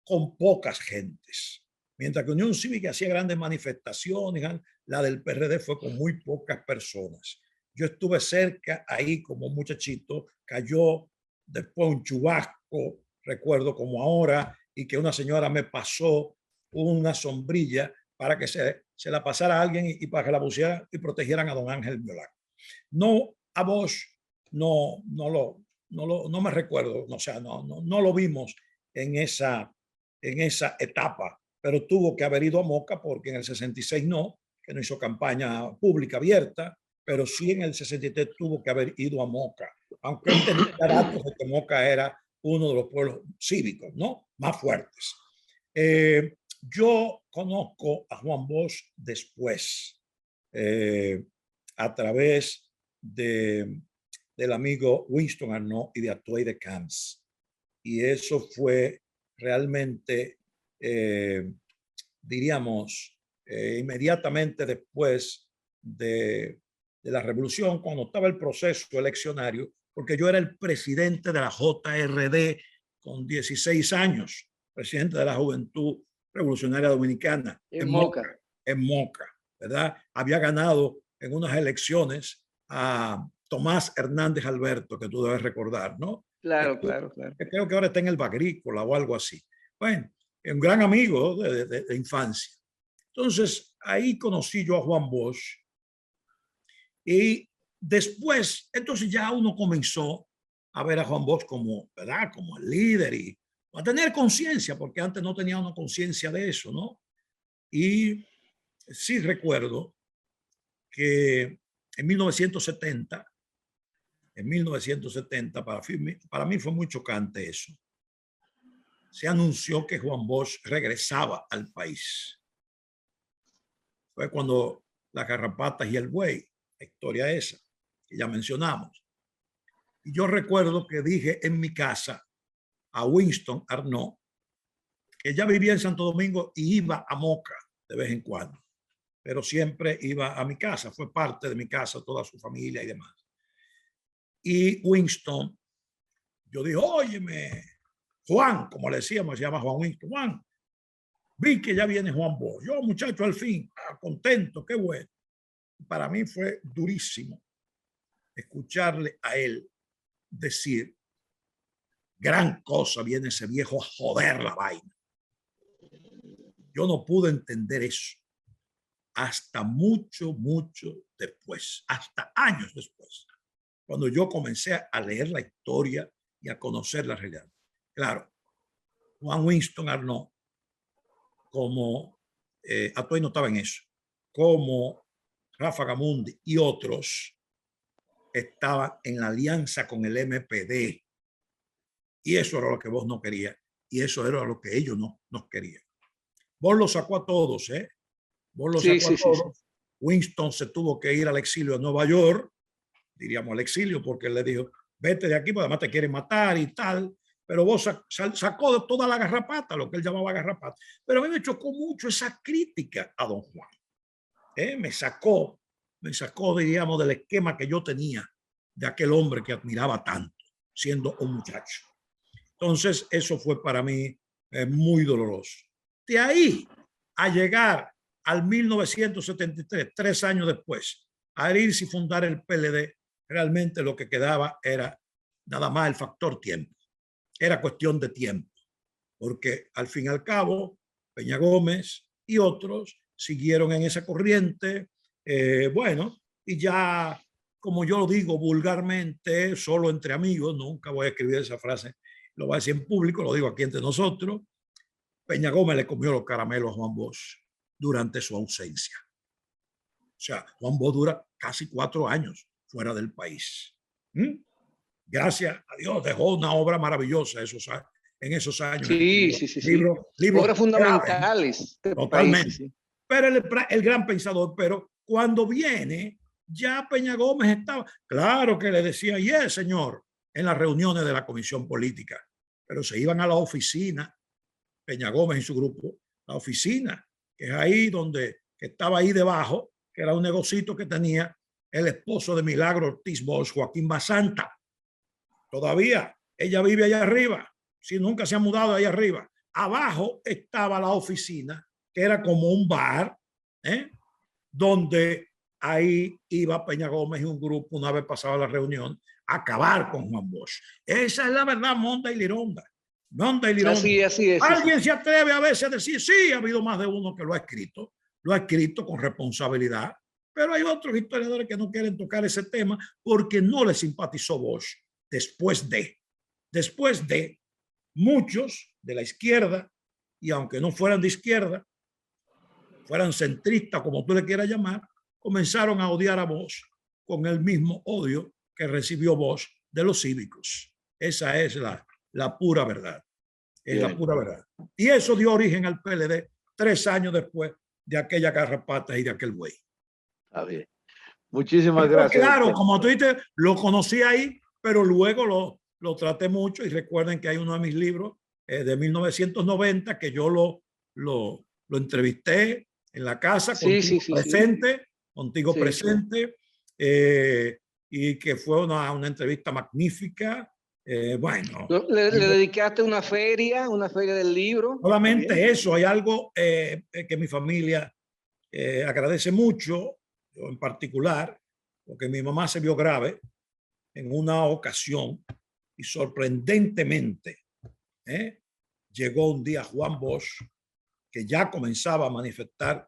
S2: con pocas gentes. Mientras que Unión Cívica hacía grandes manifestaciones, la del PRD fue con muy pocas personas. Yo estuve cerca ahí como muchachito, cayó después un chubasco, recuerdo como ahora, y que una señora me pasó una sombrilla para que se la pasara a alguien y para que la pusieran y protegieran a don Ángel Miolán. No, a Bosch no me recuerdo, o sea, no lo vimos en esa etapa, pero tuvo que haber ido a Moca porque en el 66 que no hizo campaña pública abierta, pero sí en el 63 tuvo que haber ido a Moca, aunque él tenía datos de que Moca era uno de los pueblos cívicos, ¿no?, más fuertes. Yo conozco a Juan Bosch después, a través del amigo Winston Arnaud y de Atoy de Camps. Y eso fue realmente, diríamos, inmediatamente después de la revolución, cuando estaba el proceso eleccionario, porque yo era el presidente de la JRD con 16 años, presidente de la Juventud Revolucionaria Dominicana,
S4: en Moca,
S2: ¿verdad? Había ganado en unas elecciones a Tomás Hernández Alberto, que tú debes recordar, ¿no?
S4: Claro.
S2: Que creo que ahora está en el Bagrícola o algo así. Bueno, un gran amigo de infancia. Entonces, ahí conocí yo a Juan Bosch. Y después, entonces ya uno comenzó a ver a Juan Bosch como, ¿verdad?, como el líder y a tener conciencia, porque antes no tenía una conciencia de eso, ¿no? Y sí recuerdo que en 1970, para mí fue muy chocante eso. Se anunció que Juan Bosch regresaba al país. Fue cuando las garrapatas y el buey, la historia esa, que ya mencionamos. Y yo recuerdo que dije en mi casa a Winston Arnaud, que ya vivía en Santo Domingo y iba a Moca de vez en cuando, pero siempre iba a mi casa, fue parte de mi casa, toda su familia y demás. Y Winston, yo dije, óyeme, Juan, como le decíamos, se llama Juan Winston, Juan, vi que ya viene Juan Bosch. Yo, muchacho, al fin, contento, qué bueno. Para mí fue durísimo escucharle a él decir, gran cosa viene ese viejo a joder la vaina. Yo no pude entender eso. hasta mucho, mucho después, hasta años después, cuando yo comencé a leer la historia y a conocer la realidad. Claro, Juan Winston Arnaud, como Atoy no estaba en eso, como Rafa Gamundi y otros, estaban en la alianza con el MPD. Y eso era lo que vos no querías. Y eso era lo que ellos no querían. Vos lo sacó a todos, ¿eh? Vos lo sacó a todos. Sí. Winston se tuvo que ir al exilio a Nueva York, diríamos al exilio, porque él le dijo, vete de aquí, porque además te quieren matar y tal. Pero vos sacó de toda la garrapata, lo que él llamaba garrapata. Pero a mí me chocó mucho esa crítica a don Juan. Me sacó, diríamos, del esquema que yo tenía de aquel hombre que admiraba tanto, siendo un muchacho. Entonces, eso fue para mí muy doloroso. De ahí a llegar al 1973, 3 años después, a irse y fundar el PLD, realmente lo que quedaba era nada más el factor tiempo. Era cuestión de tiempo, porque al fin y al cabo, Peña Gómez y otros siguieron en esa corriente, bueno, y ya, como yo lo digo vulgarmente, solo entre amigos, nunca voy a escribir esa frase, lo voy a decir en público, lo digo aquí entre nosotros, Peña Gómez le comió los caramelos a Juan Bosch durante su ausencia. O sea, Juan Bosch dura casi 4 años fuera del país. Gracias a Dios dejó una obra maravillosa en esos años.
S4: Sí.
S2: Libros
S4: obras fundamentales.
S2: Totalmente.
S4: País, sí.
S2: Pero el gran pensador, pero cuando viene, ya Peña Gómez estaba, claro que le decía, yes, señor, en las reuniones de la comisión política, pero se iban a la oficina, Peña Gómez y su grupo, la oficina, que es ahí donde, que estaba ahí debajo, que era un negocito que tenía el esposo de Milagro Ortiz Bosch, Joaquín Basanta. Todavía ella vive allá arriba, si nunca se ha mudado allá arriba. Abajo estaba la oficina, que era como un bar, donde ahí iba Peña Gómez y un grupo, una vez pasada la reunión, a acabar con Juan Bosch. Esa es la verdad, monda y lironda. Monda y lironda.
S4: Así es.
S2: Alguien se atreve a veces a decir, sí, ha habido más de uno que lo ha escrito con responsabilidad, pero hay otros historiadores que no quieren tocar ese tema porque no les simpatizó Bosch después de muchos de la izquierda, y aunque no fueran de izquierda, fueran centristas, como tú le quieras llamar, comenzaron a odiar a Bosch con el mismo odio que recibió Bosch de los cívicos. Esa es la pura verdad. Es la pura verdad. Y eso dio origen al PLD 3 años después de aquella garrapata y de aquel buey.
S3: Está bien. Muchísimas gracias.
S2: Claro, como tú dices, lo conocí ahí, pero luego lo traté mucho, y recuerden que hay uno de mis libros de 1990 que yo lo entrevisté en la casa, contigo presente, y que fue una entrevista magnífica. Bueno.
S4: ¿Le dedicaste una feria del libro?
S2: Solamente eso, hay algo que mi familia agradece mucho, yo en particular, porque mi mamá se vio grave en una ocasión y sorprendentemente llegó un día Juan Bosch, que ya comenzaba a manifestar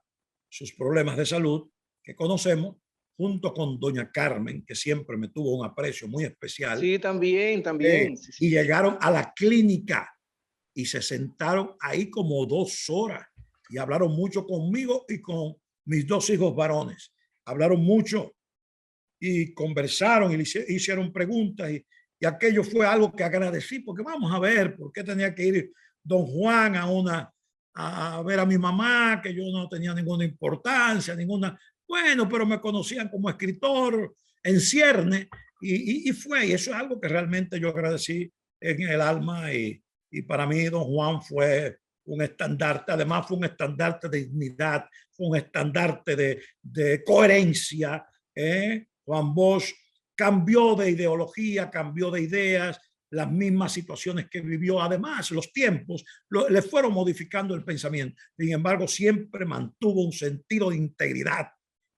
S2: sus problemas de salud, que conocemos, junto con doña Carmen, que siempre me tuvo un aprecio muy especial.
S4: Sí, también.
S2: Y llegaron a la clínica y se sentaron ahí como 2 horas y hablaron mucho conmigo y con mis 2 hijos varones. Hablaron mucho y conversaron y hicieron preguntas, y aquello fue algo que agradecí, porque vamos a ver por qué tenía que ir don Juan a ver a mi mamá, que yo no tenía ninguna importancia, bueno, pero me conocían como escritor en cierne, y eso es algo que realmente yo agradecí en el alma, y para mí don Juan fue un estandarte, además fue un estandarte de dignidad, fue un estandarte de coherencia. Juan Bosch cambió de ideología, cambió de ideas, las mismas situaciones que vivió, además los tiempos le fueron modificando el pensamiento. Sin embargo, siempre mantuvo un sentido de integridad,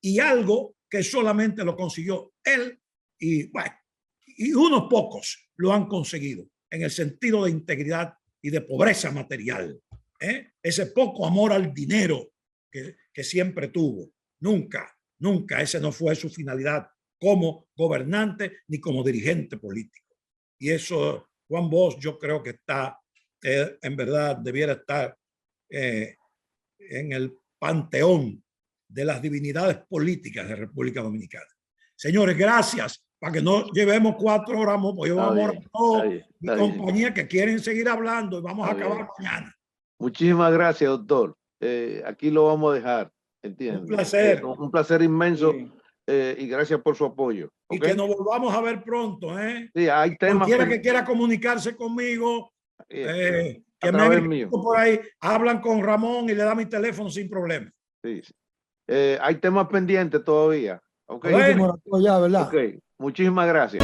S2: y algo que solamente lo consiguió él, y unos pocos lo han conseguido, en el sentido de integridad y de pobreza material. Ese poco amor al dinero que siempre tuvo. Nunca, nunca. Ese no fue su finalidad como gobernante ni como dirigente político. Y eso, Juan Bosch, yo creo que está, en verdad, debiera estar en el panteón de las divinidades políticas de República Dominicana. Señores, gracias. Para que no llevemos 4 horas, pues llevamos mi compañía que quieren seguir hablando y vamos a acabar mañana.
S3: Muchísimas gracias, doctor. Aquí lo vamos a dejar. ¿Entiendes?
S2: Un placer.
S3: Un placer inmenso. Sí. Y gracias por su apoyo.
S2: Y que nos volvamos a ver pronto.
S3: Sí, hay temas.
S2: Cualquiera que quiera comunicarse conmigo, que me por ahí, hablan con Ramón y le da mi teléfono sin problema.
S3: Sí. Hay temas pendientes todavía. Okay.
S2: Bueno.
S9: Ya, ¿verdad?
S3: Okay. Muchísimas gracias.